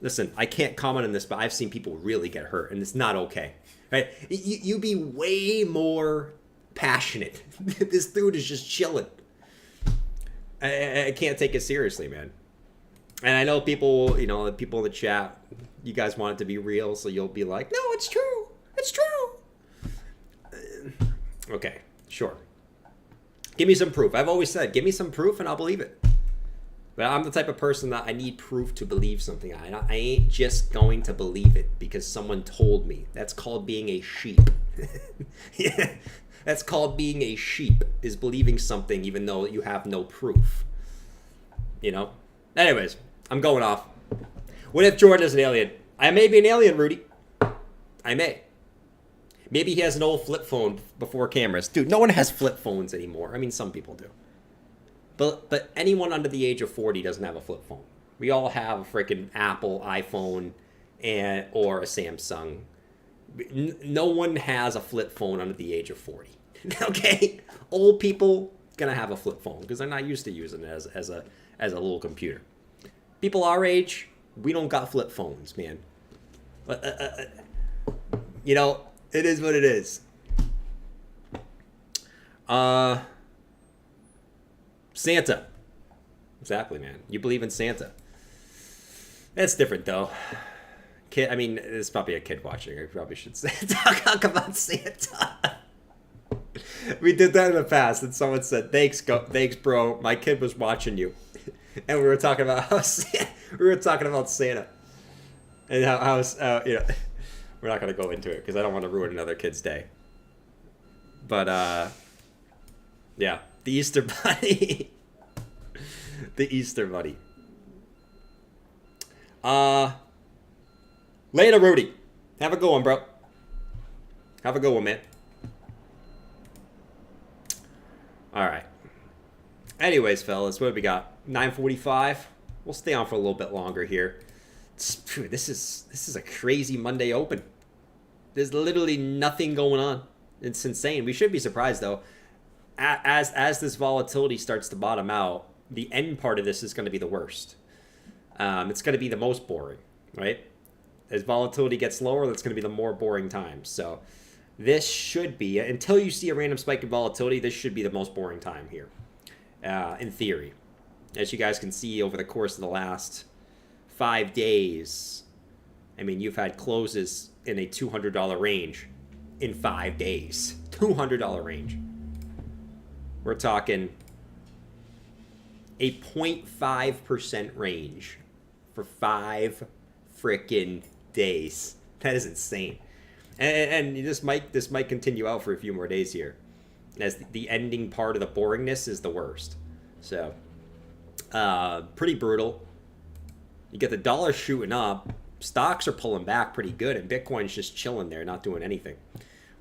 listen, I can't comment on this, but I've seen people really get hurt, and it's not okay. Right? You'd be way more passionate. This dude is just chilling. I can't take it seriously, man. And I know people, the people in the chat, you guys want it to be real, so you'll be like, no, it's true. It's true. Okay, sure. Give me some proof. I've always said, give me some proof and I'll believe it. But I'm the type of person that I need proof to believe something. I ain't just going to believe it because someone told me. That's called being a sheep. Yeah. That's called being a sheep, is believing something even though you have no proof. Anyways, I'm going off. What if Jordan is an alien? I may be an alien, Rudy. I may. Maybe he has an old flip phone before cameras. Dude, no one has flip phones anymore. I mean, some people do. But anyone under the age of 40 doesn't have a flip phone. We all have a freaking Apple iPhone or a Samsung. No one has a flip phone under the age of 40. Okay? Old people gonna have a flip phone because they're not used to using it as a little computer. People our age, we don't got flip phones, man. It is what it is. Santa. Exactly, man. You believe in Santa. That's different, though. Kid, I mean, there's probably a kid watching. I probably should talk about Santa. We did that in the past, and someone said, "Thanks, bro. My kid was watching you," and we were talking about Santa, and how we're not gonna go into it because I don't want to ruin another kid's day. But yeah, the Easter Bunny, the Easter Bunny. Later, Rudy. Have a good one, bro. Have a good one, man. All right. Anyways, fellas, what do we got? 9:45. We'll stay on for a little bit longer here. This is a crazy Monday open. There's literally nothing going on. It's insane. We should be surprised though. As this volatility starts to bottom out, the end part of this is going to be the worst. It's going to be the most boring, right? As volatility gets lower, that's going to be the more boring time. So this should be, until you see a random spike in volatility, this should be the most boring time here, in theory. As you guys can see over the course of the last 5 days, I mean, you've had closes in a $200 range in 5 days. $200 range. We're talking a 0.5% range for 5 freaking days. That is insane. And this might continue out for a few more days here, as the ending part of the boringness is the worst. So, pretty brutal. You get the dollar shooting up, stocks are pulling back pretty good, and Bitcoin's just chilling there, not doing anything,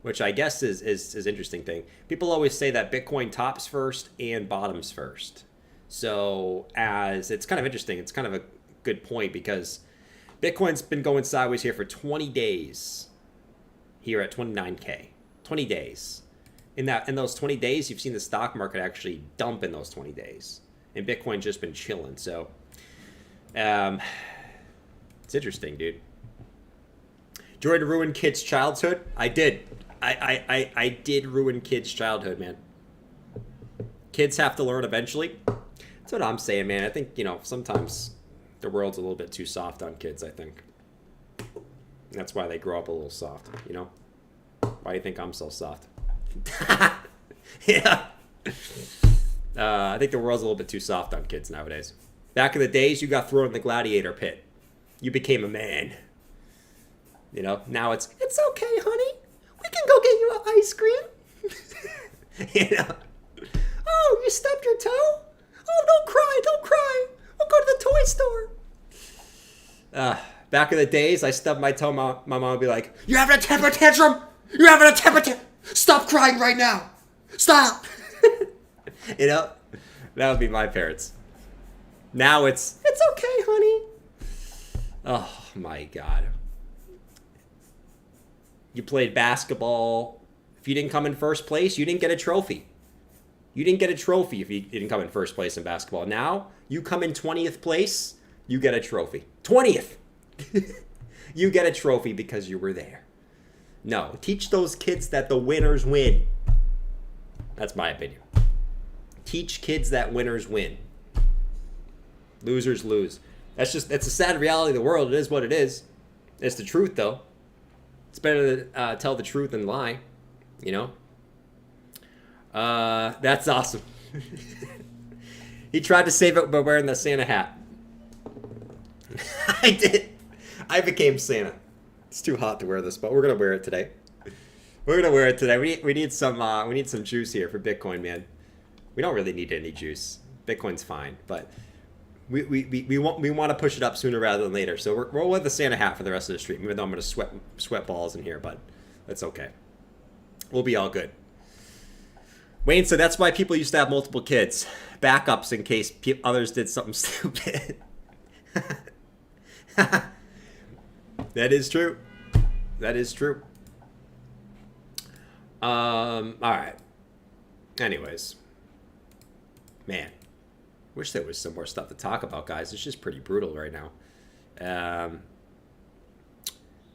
which I guess is interesting thing. People always say that Bitcoin tops first and bottoms first. So as it's kind of interesting, it's kind of a good point, because Bitcoin's been going sideways here for 20 days here at 29K. 20 days. In those 20 days, you've seen the stock market actually dump in those 20 days. And Bitcoin's just been chilling. So it's interesting, dude. Joy to ruin kids' childhood? I did. I did ruin kids' childhood, man. Kids have to learn eventually. That's what I'm saying, man. I think, sometimes the world's a little bit too soft on kids, I think. And that's why they grow up a little soft, Why do you think I'm so soft? Yeah. I think the world's a little bit too soft on kids nowadays. Back in the days, you got thrown in the gladiator pit. You became a man. Now it's okay, honey. We can go get you an ice cream. Oh, you stubbed your toe? Oh, don't cry. We'll go to the toy store. Back in the days, I stubbed my toe. My mom would be like, "You're having a temper tantrum. You're having a temper tantrum. Stop crying right now. Stop." That would be my parents. Now it's okay, honey. Oh my God. You played basketball. If you didn't come in first place, you didn't get a trophy. You didn't get a trophy if you didn't come in first place in basketball. Now, you come in 20th place, you get a trophy. 20th! You get a trophy because you were there. No, teach those kids that the winners win. That's my opinion. Teach kids that winners win. Losers lose. That's a sad reality of the world. It is what it is. It's the truth, though. It's better to tell the truth than lie, That's awesome. He tried to save it by wearing the Santa hat. I did. I became Santa. It's too hot to wear this, but we're gonna wear it today. We need some juice here for Bitcoin, man. We don't really need any juice. Bitcoin's fine, but we want to push it up sooner rather than later. So we'll wear the Santa hat for the rest of the stream, even though I'm gonna sweat balls in here, but that's okay. We'll be all good. Wayne said that's why people used to have multiple kids. Backups in case others did something stupid. That is true. That is true. All right. Anyways. Man. Wish there was some more stuff to talk about, guys. It's just pretty brutal right now.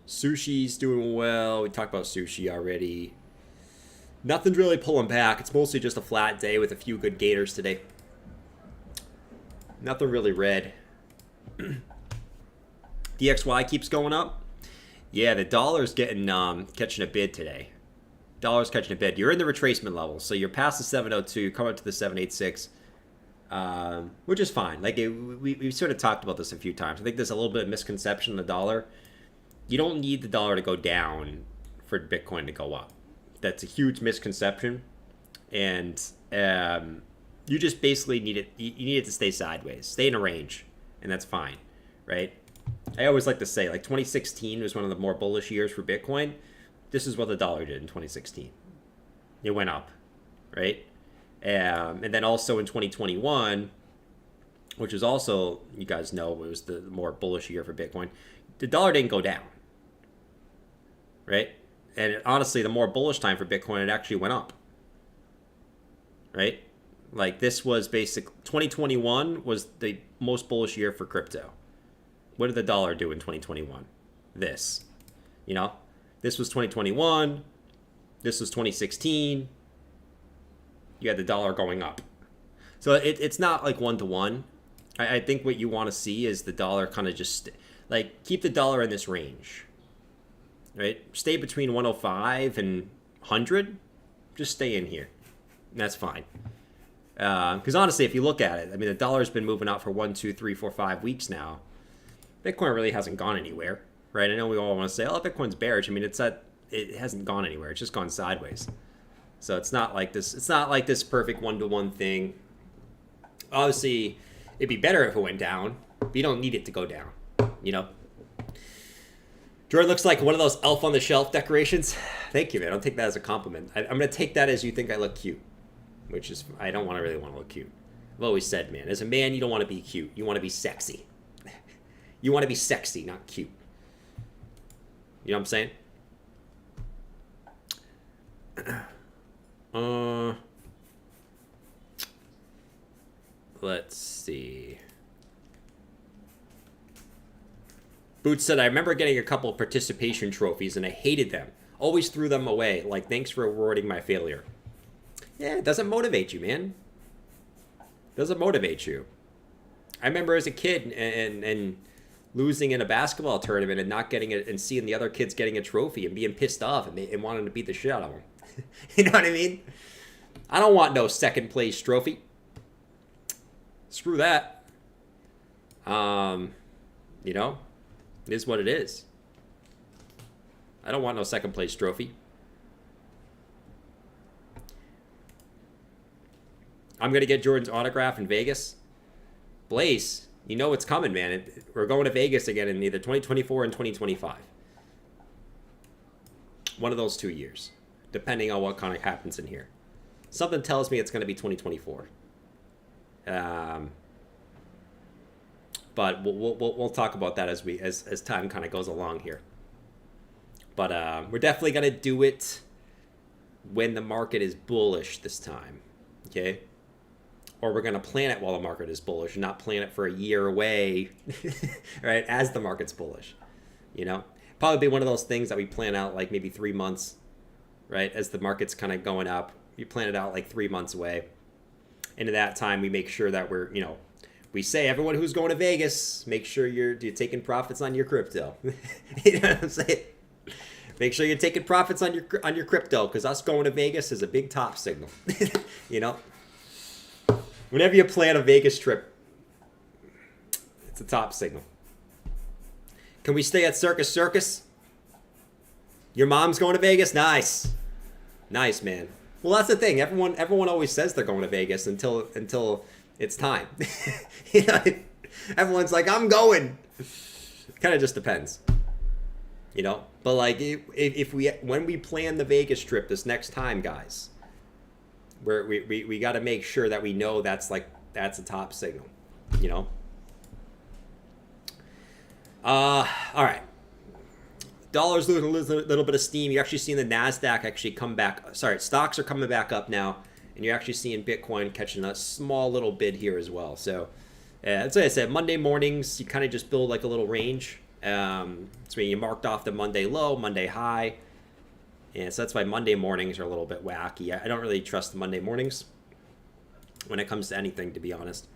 Sushi's doing well. We talked about sushi already. Nothing's really pulling back. It's mostly just a flat day with a few good gators today. Nothing really red. DXY keeps going up. Yeah, the dollar's getting catching a bid today. Dollar's catching a bid. You're in the retracement level, so you're past the 702, come up to the 786, which is fine. Like we've sort of talked about this a few times. I think there's a little bit of misconception in the dollar. You don't need the dollar to go down for Bitcoin to go up. That's a huge misconception, and you just basically need it. You need it to stay sideways, stay in a range, and that's fine, right? I always like to say, like 2016 was one of the more bullish years for Bitcoin. This is what the dollar did in 2016. It went up, right? And then also in 2021, which is also, you guys know, it was the more bullish year for Bitcoin. The dollar didn't go down, right? And honestly, the more bullish time for Bitcoin, it actually went up, right? Like this was basic. 2021 was the most bullish year for crypto. What did the dollar do in 2021? This, you know, this was 2021. This was 2016. You had the dollar going up. So it's not like one-to-one. I think what you want to see is the dollar kind of just like keep the dollar in this range, right? Stay between 105 and 100. Just stay in here. And that's fine. Because honestly, if you look at it, I mean, the dollar's been moving out for 1, 2, 3, 4, 5 weeks now. Bitcoin really hasn't gone anywhere, right? I know we all want to say, oh, Bitcoin's bearish. I mean, it hasn't gone anywhere. It's just gone sideways. So it's not like this. It's not like this perfect one-to-one thing. Obviously, it'd be better if it went down, but you don't need it to go down, you know? Jordan looks like one of those elf on the shelf decorations. Thank you, man. I'll take that as a compliment. I'm going to take that as you think I look cute, which is, I don't really want to look cute. I've always said, man, as a man, you don't want to be cute. You want to be sexy. You want to be sexy, not cute. You know what I'm saying? Let's see. Boots said, I remember getting a couple of participation trophies and I hated them. Always threw them away. Like, thanks for rewarding my failure. Yeah, it doesn't motivate you, man. It doesn't motivate you. I remember as a kid and losing in a basketball tournament and not getting it and seeing the other kids getting a trophy and being pissed off and wanting to beat the shit out of them. You know what I mean? I don't want no second place trophy. Screw that. You know, it is what it is. I don't want no second place trophy. I'm going to get Jordan's autograph in Vegas. Blaze, you know what's coming, man. We're going to Vegas again in either 2024 and 2025. One of those 2 years, depending on what kind of happens in here. Something tells me it's going to be 2024. But we'll talk about that as time kind of goes along here. But we're definitely going to do it when the market is bullish this time. Okay? Or we're going to plan it while the market is bullish, not plan it for a year away, right, as the market's bullish. You know? Probably be one of those things that we plan out like maybe 3 months, right, as the market's kind of going up. You plan it out like 3 months away. And in that time, we make sure that we're, you know, we say everyone who's going to Vegas, make sure you're taking profits on your crypto. You know what I'm saying? Make sure you're taking profits on your crypto, because us going to Vegas is a big top signal. You know? Whenever you plan a Vegas trip, it's a top signal. Can we stay at Circus? Your mom's going to Vegas? Nice. Nice, man. Well, that's the thing. Everyone always says they're going to Vegas until it's time. You know, everyone's like, I'm going. Kind of just depends. You know? But like when we plan the Vegas trip this next time, guys, we got to make sure that we know that's a top signal, you know? All right. Dollar's losing a little bit of steam. You're actually seeing the NASDAQ actually come back. Sorry, stocks are coming back up now, and you're actually seeing Bitcoin catching a small little bid here as well. So that's what I said. Monday mornings, you kind of just build like a little range. So you marked off the Monday low, Monday high. And so that's why Monday mornings are a little bit wacky. I don't really trust the Monday mornings when it comes to anything, to be honest.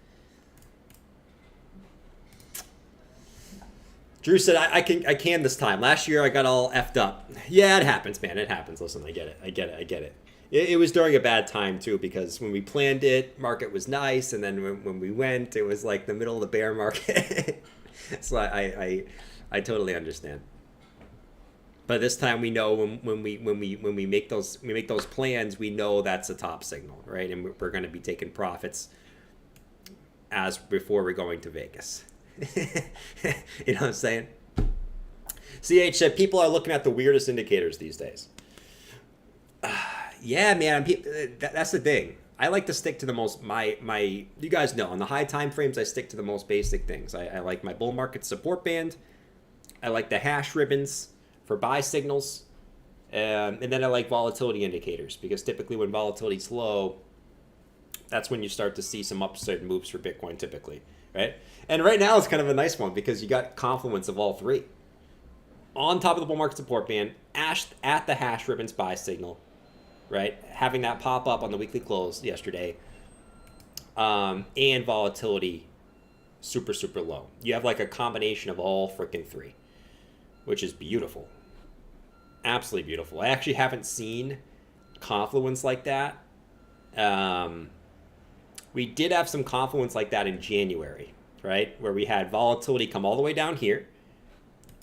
Drew said, I can this time. Last year I got all effed up. Yeah, it happens, man. It happens. Listen, I get it. It was during a bad time, too, because when we planned it, market was nice. And then when we went, it was like the middle of the bear market. So I totally understand. But this time we know when we make those plans, we know that's a top signal, right? And we're going to be taking profits as before we're going to Vegas. You know what I'm saying? CH said people are looking at the weirdest indicators these days. Yeah, man. That's the thing. I like to stick to the most, you guys know, on the high time frames, I stick to the most basic things. I like my bull market support band. I like the hash ribbons for buy signals. And then I like volatility indicators, because typically when volatility's low, that's when you start to see some upside moves for Bitcoin typically, right? And right now it's kind of a nice one because you got confluence of all three. On top of the bull market support band, at the hash ribbons buy signal, right? Having that pop up on the weekly close yesterday, and volatility super, super low. You have like a combination of all freaking three, which is beautiful. Absolutely beautiful. I actually haven't seen confluence like that. We did have some confluence like that in January, right? Where we had volatility come all the way down here.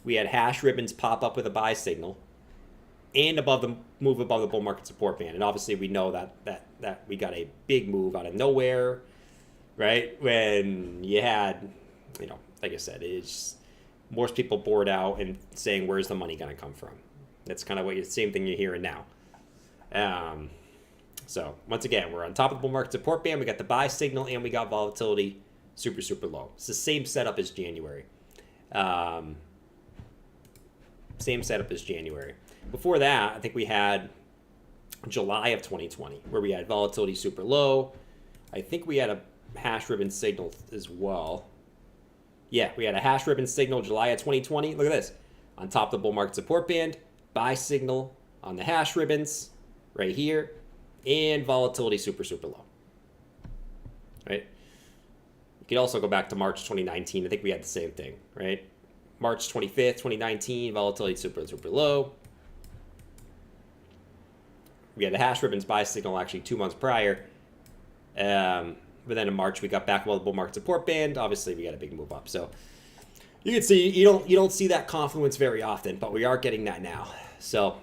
We had hash ribbons pop up with a buy signal and move above the bull market support band. And obviously we know that we got a big move out of nowhere, right? When you had, like I said, it's most people bored out and saying, where's the money going to come from? That's kind of the same thing you're hearing now. So once again, we're on top of the bull market support band. We got the buy signal and we got volatility super, super low. It's the same setup as January. Same setup as January. Before that, I think we had July of 2020 where we had volatility super low. I think we had a hash ribbon signal as well. Yeah, we had a hash ribbon signal July of 2020. Look at this. On top of the bull market support band, buy signal on the hash ribbons right here, and volatility super, super low. Right? You could also go back to March 2019. I think we had the same thing, right? March 25th, 2019, volatility super, super low. We had the hash ribbons buy signal actually 2 months prior. But then in March, we got back above the bull market support band. Obviously, we got a big move up. So you can see you don't see that confluence very often, but we are getting that now. So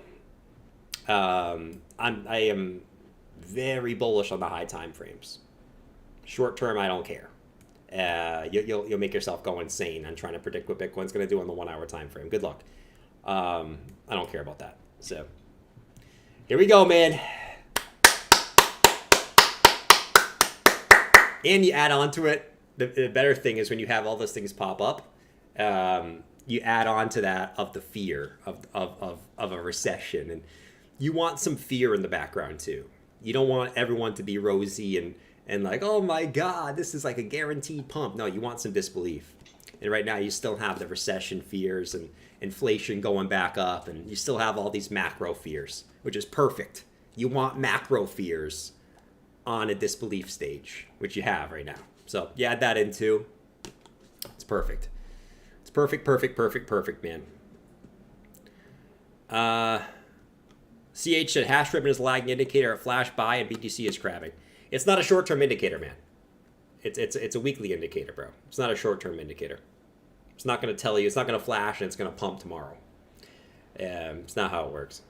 I am very bullish on the high time frames. Short term, I don't care. You'll make yourself go insane on trying to predict what Bitcoin's going to do on the 1 hour time frame. Good luck. I don't care about that. So here we go, man. And you add on to it. The better thing is when you have all those things pop up, you add on to that of the fear of a recession, and you want some fear in the background too. You don't want everyone to be rosy and like, oh my God, this is like a guaranteed pump. No, you want some disbelief. And right now you still have the recession fears and inflation going back up, and you still have all these macro fears, which is perfect. You want macro fears on a disbelief stage, which you have right now. So you add that in too. It's perfect. It's perfect, man. CH said hash ribbon is a lagging indicator of flash buy and BTC is crabbing. It's not a short-term indicator, man. It's a weekly indicator, bro. It's not a short-term indicator. It's not going to tell you. It's not going to flash and it's going to pump tomorrow. It's not how it works.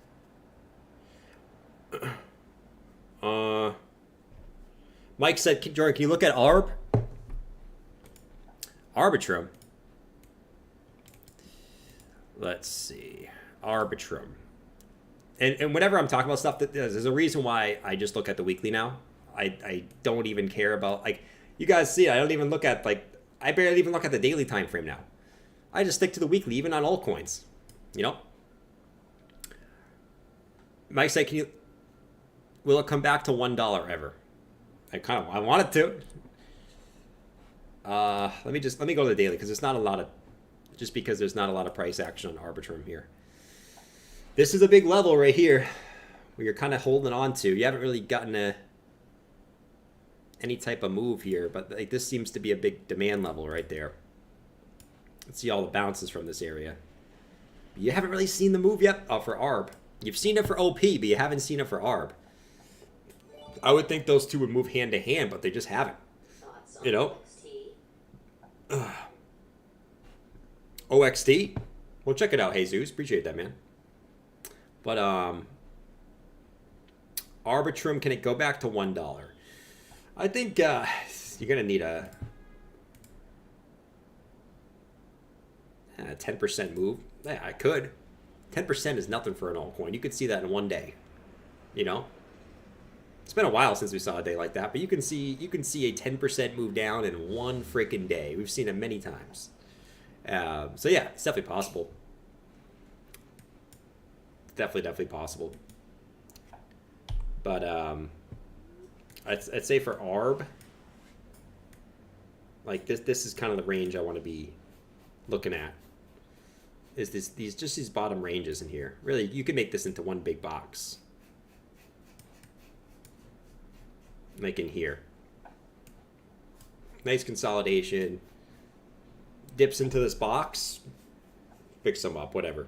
Mike said, Jordan, can you look at ARB? Arbitrum. Let's see. Arbitrum. And whenever I'm talking about stuff, there's a reason why I just look at the weekly now. I don't even care about, like, you guys see, I don't even look at, like, I barely even look at the daily time frame now. I just stick to the weekly, even on altcoins. Mike said, will it come back to $1 ever? I want it to. Let me go to the daily because there's not a lot of price action on Arbitrum here. This is a big level right here where you're kind of holding on to. You haven't really gotten any type of move here, but like this seems to be a big demand level right there. Let's see all the bounces from this area. You haven't really seen the move yet for ARB. You've seen it for OP, but you haven't seen it for ARB. I would think those two would move hand to hand, but they just haven't. OXT? Well, check it out, Jesus. Appreciate that, man. But Arbitrum, can it go back to $1? I think you're going to need a 10% move. Yeah, I could. 10% is nothing for an altcoin. You could see that in one day. It's been a while since we saw a day like that, but you can see a 10% move down in one freaking day. We've seen it many times. So yeah, it's definitely possible. Definitely possible. But I'd say for ARB, like this is kind of the range I want to be looking at. Is these bottom ranges in here? Really, you can make this into one big box. Like in here. Nice consolidation. Dips into this box. Picks them up, whatever.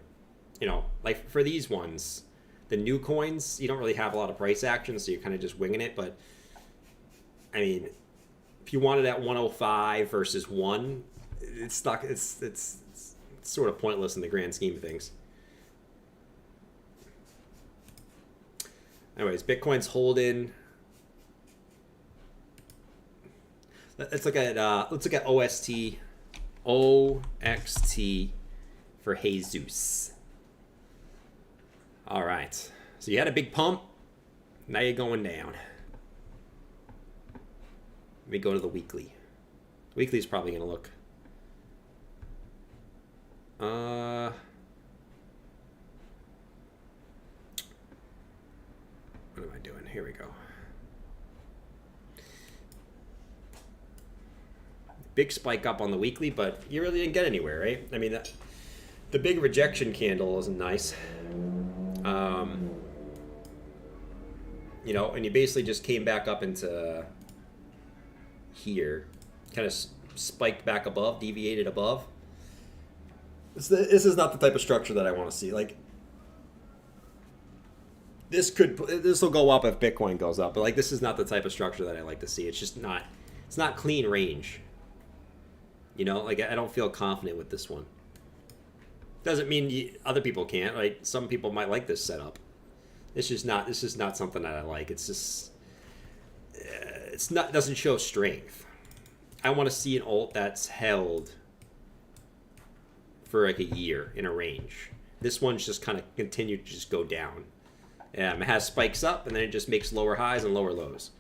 You know, like for these ones, the new coins, you don't really have a lot of price action, so you're kind of just winging it. But, I mean, if you wanted at 105 versus 1, it's not, it's sort of pointless in the grand scheme of things. Anyways, Bitcoin's holding. Let's look at OXT for Jesus. All right. So you had a big pump. Now you're going down. Let me go to the weekly. Weekly is probably going to look. What am I doing? Here we go. Big spike up on the weekly, but you really didn't get anywhere, right? I mean, the big rejection candle isn't nice. You know, and you basically just came back up into here, kind of spiked back above, deviated above. This is not the type of structure that I want to see. Like, this will go up if Bitcoin goes up, but like this is not the type of structure that I like to see. It's just not. It's not clean range. You know, like I don't feel confident with this one. Doesn't mean other people can't. Right? Some people might like this setup. This is not something that I like. It's just doesn't show strength. I want to see an alt that's held for like a year in a range. This one's just kind of continued to just go down. It has spikes up and then it just makes lower highs and lower lows.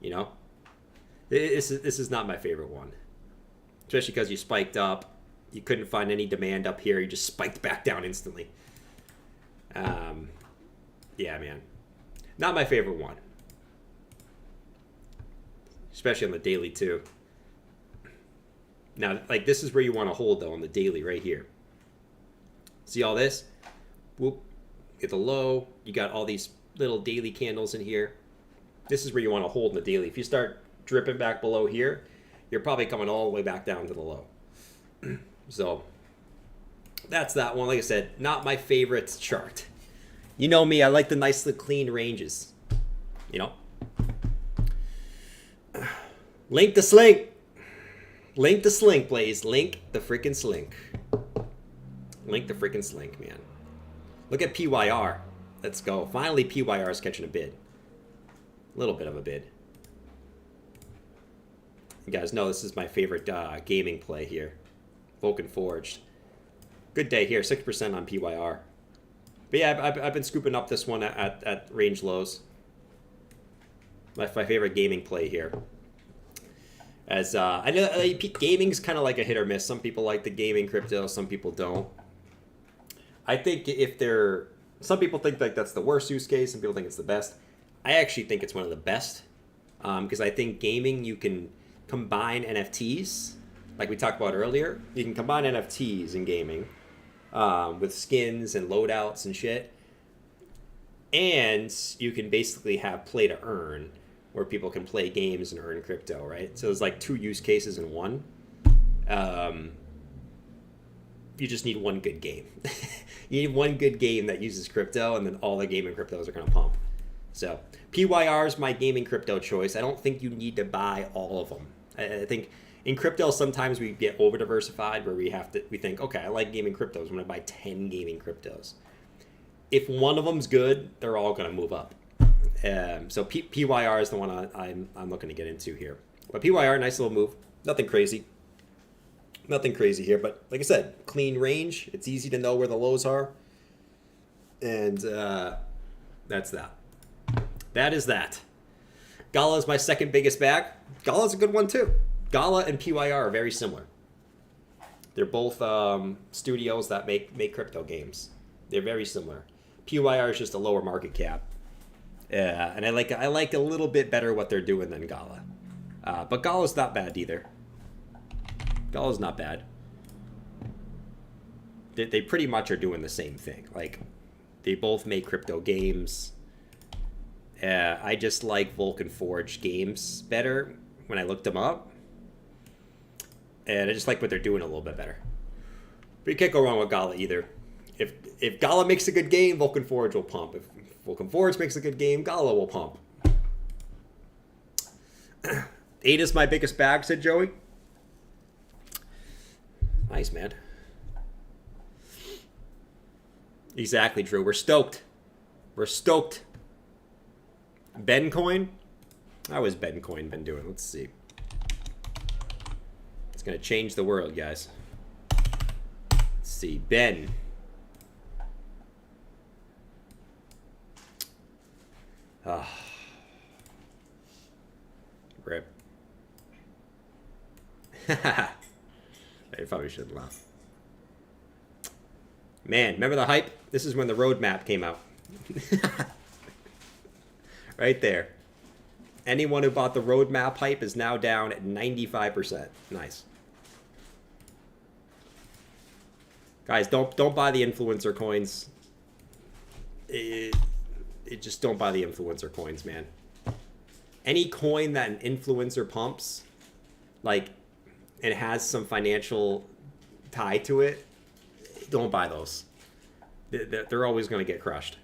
You know, this is not my favorite one. Especially because you spiked up, you couldn't find any demand up here. You just spiked back down instantly. Yeah, man, not my favorite one. Especially on the daily too. Now, like this is where you want to hold though on the daily right here. See all this? Whoop, get the low. You got all these little daily candles in here. This is where you want to hold in the daily. If you start dripping back below here, you're probably coming all the way back down to the low. So that's that one. Like I said, not my favorite chart. You know me, I like the nice, clean ranges. You know? Link the slink. Link the slink, Blaze. Link the freaking slink. Link the freaking slink, man. Look at PYR. Let's go. Finally, PYR is catching a bid. A little bit of a bid. You guys know this is my favorite gaming play here. Vulcan Forged. Good day here. 6% on PYR. But yeah, I've been scooping up this one at range lows. My favorite gaming play here. As I know gaming's kind of like a hit or miss. Some people like the gaming crypto, some people don't. I think some people think like that's the worst use case, some people think it's the best. I actually think it's one of the best because I think gaming, you can combine NFTs, like we talked about earlier. You can combine NFTs in gaming with skins and loadouts and shit, and you can basically have play to earn, where people can play games and earn crypto, right? So there's like two use cases in one. You just need one good game. You need one good game that uses crypto, and then all the gaming cryptos are going to pump. So PYR is my gaming crypto choice. I don't think you need to buy all of them. I think in crypto, sometimes we get over diversified where we think, okay, I like gaming cryptos. I'm going to buy 10 gaming cryptos. If one of them's good, they're all going to move up. So PYR is the one I'm looking to get into here. But PYR, nice little move. Nothing crazy. Nothing crazy here. But like I said, clean range. It's easy to know where the lows are. And that's that. That is that. Gala is my second biggest bag. Gala's a good one too. Gala and PYR are very similar. They're both studios that make crypto games. They're very similar. PYR is just a lower market cap. Yeah, and I like a little bit better what they're doing than Gala. But Gala's not bad either. Gala's not bad. They pretty much are doing the same thing. Like, they both make crypto games. I just like Vulcan Forge games better when I looked them up. And I just like what they're doing a little bit better. But you can't go wrong with Gala either. If Gala makes a good game, Vulcan Forge will pump. If Vulcan Forge makes a good game, Gala will pump. 8 is my biggest bag, said Joey. Nice, man. Exactly, Drew. We're stoked. We're stoked. Ben Coin? How has Ben Coin been doing? Let's see. It's going to change the world, guys. Let's see. Ben. Rip. I probably shouldn't laugh. Man, remember the hype? This is when the roadmap came out. Right there. Anyone who bought the roadmap hype is now down at 95%. Nice. Guys, don't buy the influencer coins. Just don't buy the influencer coins, man. Any coin that an influencer pumps, like, and has some financial tie to it, don't buy those. They're always going to get crushed.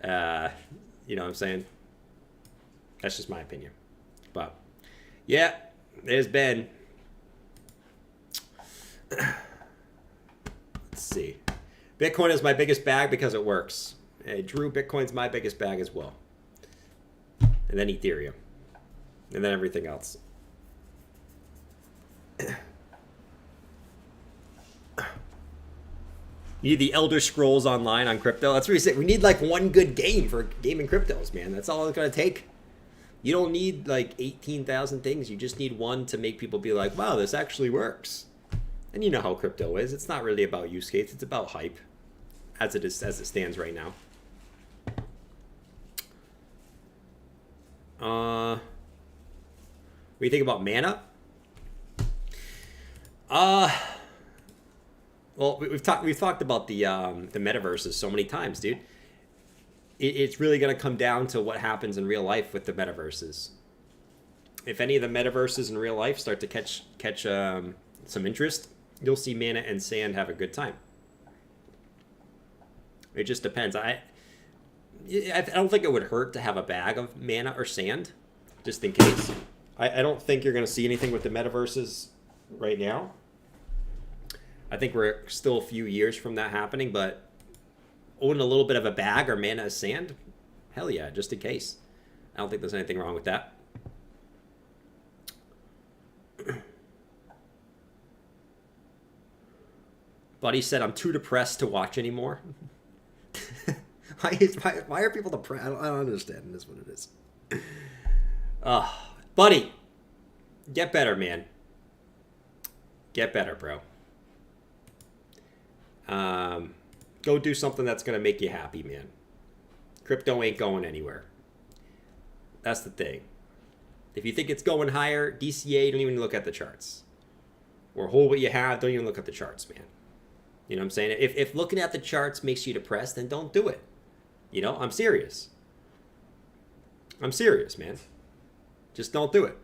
You know what I'm saying? That's just my opinion. But, yeah, there's Ben. Let's see. Bitcoin is my biggest bag because it works. Hey, Drew, Bitcoin's my biggest bag as well. And then Ethereum. And then everything else. You need the Elder Scrolls Online on crypto. That's what we say. We need like one good game for gaming cryptos, man. That's all it's going to take. You don't need like 18,000 things. You just need one to make people be like, wow, this actually works. And you know how crypto is. It's not really about use case. It's about hype as it stands right now. What do you think about mana? Well, we've talked about the metaverses so many times, dude. It's really going to come down to what happens in real life with the metaverses. If any of the metaverses in real life start to catch some interest, you'll see mana and sand have a good time. It just depends. I don't think it would hurt to have a bag of mana or sand, just in case. I don't think you're going to see anything with the metaverses right now. I think we're still a few years from that happening, but owning a little bit of a bag or mana as sand, hell yeah, just in case. I don't think there's anything wrong with that. Buddy said, I'm too depressed to watch anymore. Why are people depressed? I don't understand. This is what it is. Buddy, get better, man. Get better, bro. Go do something that's going to make you happy, man. Crypto ain't going anywhere. That's the thing. If you think it's going higher, DCA, don't even look at the charts. Or hold what you have, don't even look at the charts, man. You know what I'm saying? If looking at the charts makes you depressed, then don't do it. You know, I'm serious. I'm serious, man. Just don't do it.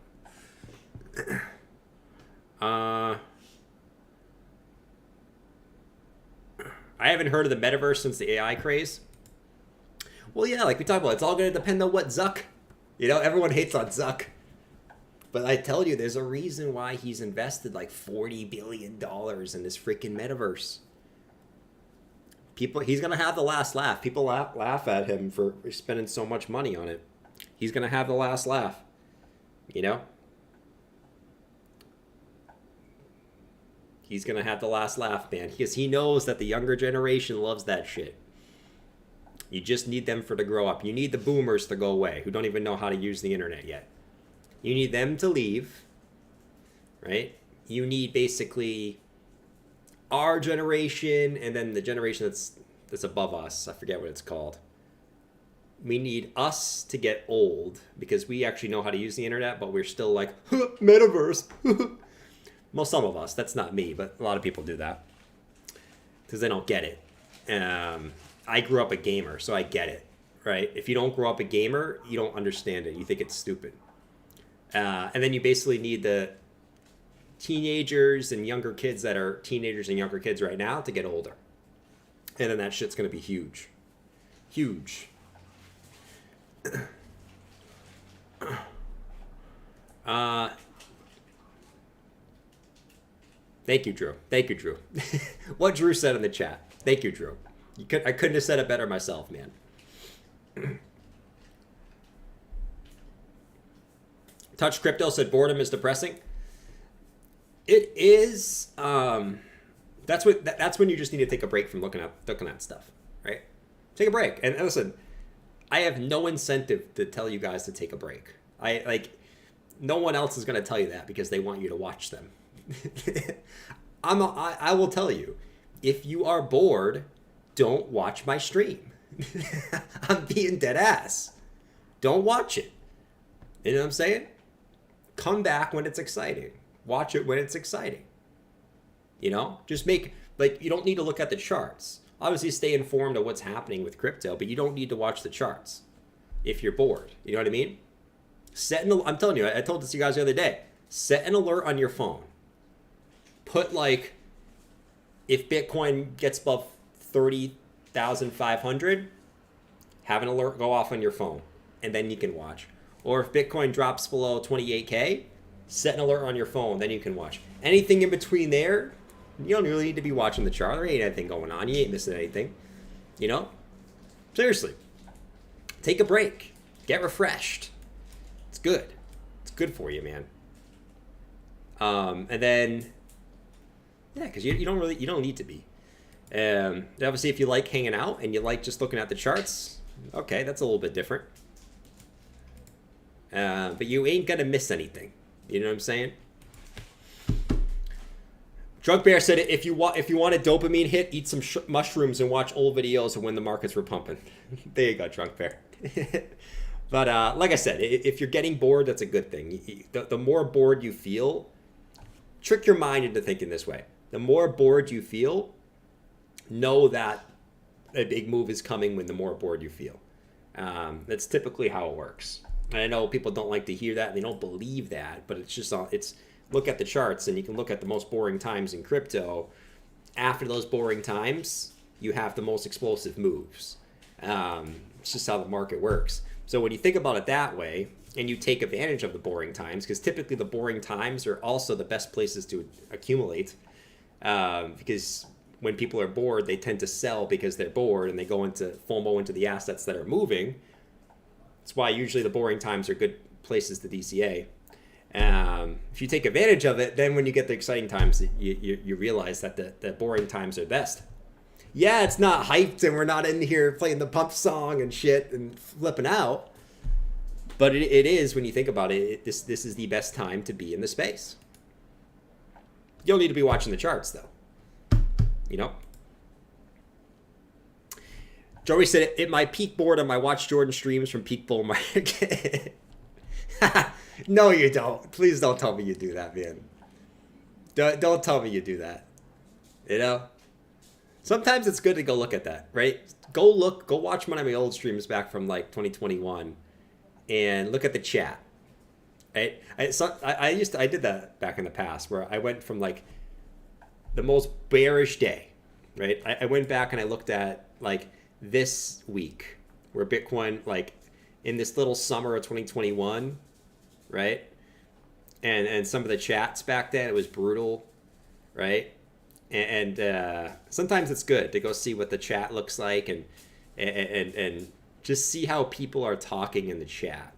I haven't heard of the metaverse since the AI craze. Well, yeah, like we talked about, it's all going to depend on what Zuck. You know, everyone hates on Zuck. But I tell you, there's a reason why he's invested like $40 billion in this freaking metaverse. He's going to have the last laugh. People laugh at him for spending so much money on it. He's going to have the last laugh. You know? He's going to have the last laugh, man. Because he knows that the younger generation loves that shit. You just need them to grow up. You need the boomers to go away who don't even know how to use the internet yet. You need them to leave, right? You need basically our generation and then the generation that's above us. I forget what it's called. We need us to get old because we actually know how to use the internet, but we're still like, metaverse. Well, some of us. That's not me, but a lot of people do that because they don't get it. I grew up a gamer, so I get it, right? If you don't grow up a gamer, you don't understand it. You think it's stupid. And then you basically need the teenagers and younger kids that are teenagers and younger kids right now to get older. And then that shit's going to be huge. Huge. Thank you, Drew. Thank you, Drew. What Drew said in the chat. Thank you, Drew. I couldn't have said it better myself, man. Touch Crypto said boredom is depressing. It is. That's when you just need to take a break from looking at stuff, right? Take a break. And listen, I have no incentive to tell you guys to take a break. No one else is going to tell you that because they want you to watch them. I will tell you, if you are bored, don't watch my stream. I'm being dead ass. Don't watch it. You know what I'm saying? Come back when it's exciting. Watch it when it's exciting. You know, just you don't need to look at the charts. Obviously, stay informed of what's happening with crypto, but you don't need to watch the charts if you're bored. You know what I mean? I'm telling you, I told this to you guys the other day. Set an alert on your phone. Put if Bitcoin gets above 30,500, have an alert go off on your phone, and then you can watch. Or if Bitcoin drops below 28K, set an alert on your phone, then you can watch. Anything in between there, you don't really need to be watching the chart. There ain't anything going on. You ain't missing anything. You know? Seriously. Take a break. Get refreshed. It's good. It's good for you, man. And then, yeah, because you don't need to be. Obviously, if you like hanging out and you like just looking at the charts, okay, that's a little bit different. But you ain't gonna miss anything. You know what I'm saying? Drunk Bear said, if you want a dopamine hit, eat some mushrooms and watch old videos of when the markets were pumping. There you go, Drunk Bear. But like I said, if you're getting bored, that's a good thing. The more bored you feel, trick your mind into thinking this way. The more bored you feel, know that a big move is coming when the more bored you feel. That's typically how it works. And I know people don't like to hear that and they don't believe that, but it's look at the charts and you can look at the most boring times in crypto. After those boring times, you have the most explosive moves. It's just how the market works. So when you think about it that way and you take advantage of the boring times, because typically the boring times are also the best places to accumulate, because when people are bored, they tend to sell because they're bored and they go into FOMO into the assets that are moving. That's why usually the boring times are good places to DCA. If you take advantage of it, then when you get the exciting times, you realize that the boring times are best. Yeah, it's not hyped and we're not in here playing the pump song and shit and flipping out. But it is, when you think about it, this is the best time to be in the space. You don't need to be watching the charts, though. You know? Joey said, it my peak boredom, I watch Jordan streams from peak bull market. No, you don't. Please don't tell me you do that, man. Don't tell me you do that. You know? Sometimes it's good to go look at that, right? Go watch one of my old streams back from like 2021 and look at the chat. Right? I did that back in the past where I went from like the most bearish day, right? I went back and I looked at like this week where Bitcoin, like in this little summer of 2021, right? And some of the chats back then, it was brutal, right? And sometimes it's good to go see what the chat looks like and just see how people are talking in the chat,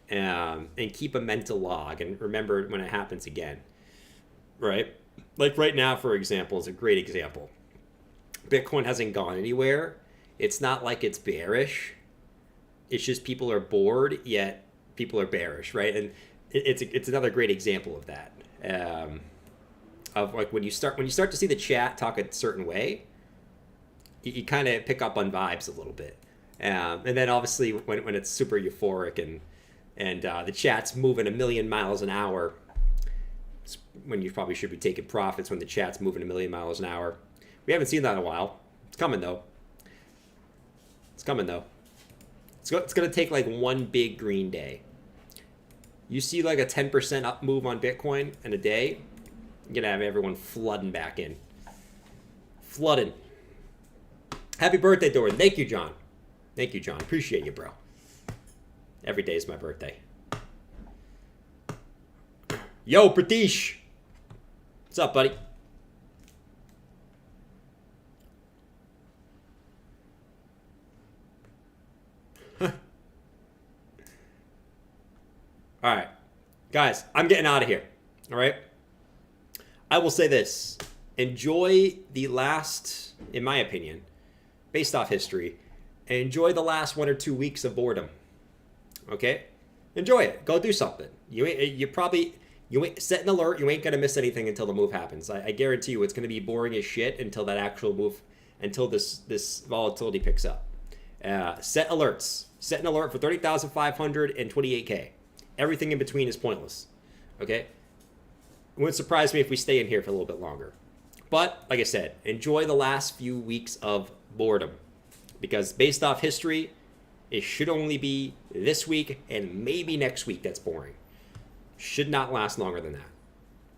and keep a mental log and remember when it happens again, right? Like right now, for example, is a great example. Bitcoin hasn't gone anywhere, it's not like it's bearish. It's just people are bored, yet people are bearish, right? And it's another great example of that. Of like when you start to see the chat talk a certain way, you kind of pick up on vibes a little bit. And then obviously when it's super euphoric and the chat's moving a million miles an hour, it's when you probably should be taking profits when the chat's moving a million miles an hour. We haven't seen that in a while. It's coming though. It's coming though. It's going to take like one big green day. You see like a 10% up move on Bitcoin in a day, you're going to have everyone flooding back in. Flooding. Happy birthday, Doran. Thank you, John. Thank you, John. Appreciate you, bro. Every day is my birthday. Yo, Pratish. What's up, buddy? All right, guys, I'm getting out of here. All right. I will say this. Enjoy the last, in my opinion, based off history, enjoy the last 1 or 2 weeks of boredom. Okay? Enjoy it. Go do something. You ain't set an alert. You ain't going to miss anything until the move happens. I guarantee you it's going to be boring as shit until that actual move, until this volatility picks up. Set alerts. Set an alert for 30,500 and 28K. Everything in between is pointless. Okay? It wouldn't surprise me if we stay in here for a little bit longer. But, like I said, enjoy the last few weeks of boredom. Because based off history, it should only be this week and maybe next week that's boring. Should not last longer than that.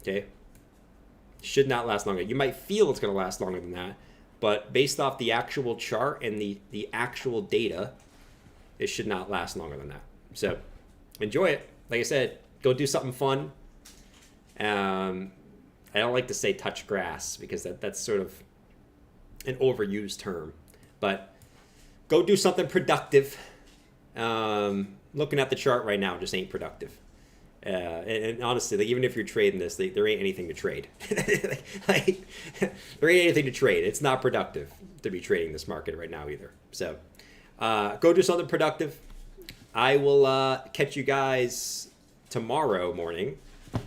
Okay? Should not last longer. You might feel it's going to last longer than that. But based off the actual chart and the actual data, it should not last longer than that. So, enjoy it. Like I said, go do something fun. I don't like to say touch grass because that's sort of an overused term. But go do something productive. Looking at the chart right now just ain't productive. And honestly, like, even if you're trading this, there ain't anything to trade. Like, there ain't anything to trade. It's not productive to be trading this market right now either. So go do something productive. I will catch you guys tomorrow morning,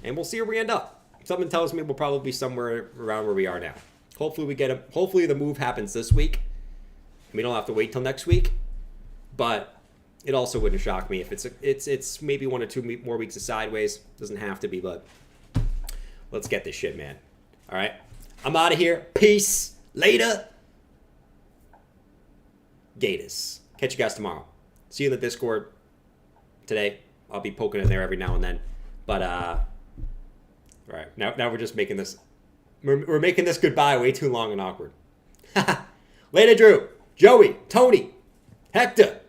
and we'll see where we end up. Something tells me we'll probably be somewhere around where we are now. Hopefully hopefully the move happens this week. We don't have to wait till next week, but it also wouldn't shock me if it's maybe 1 or 2 more weeks of sideways. Doesn't have to be, but let's get this shit, man. All right, I'm out of here. Peace. Later. Gators. Catch you guys tomorrow. See you in the Discord today. I'll be poking in there every now and then. But all right, now we're just making this. We're making this goodbye way too long and awkward. Later, Drew, Joey, Tony, Hector,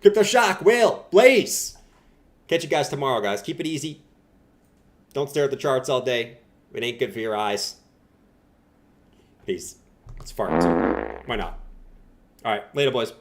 Crypto Shock, Will, Blaze. Catch you guys tomorrow, guys. Keep it easy. Don't stare at the charts all day. It ain't good for your eyes. Peace. It's fart too. Why not? All right, later, boys.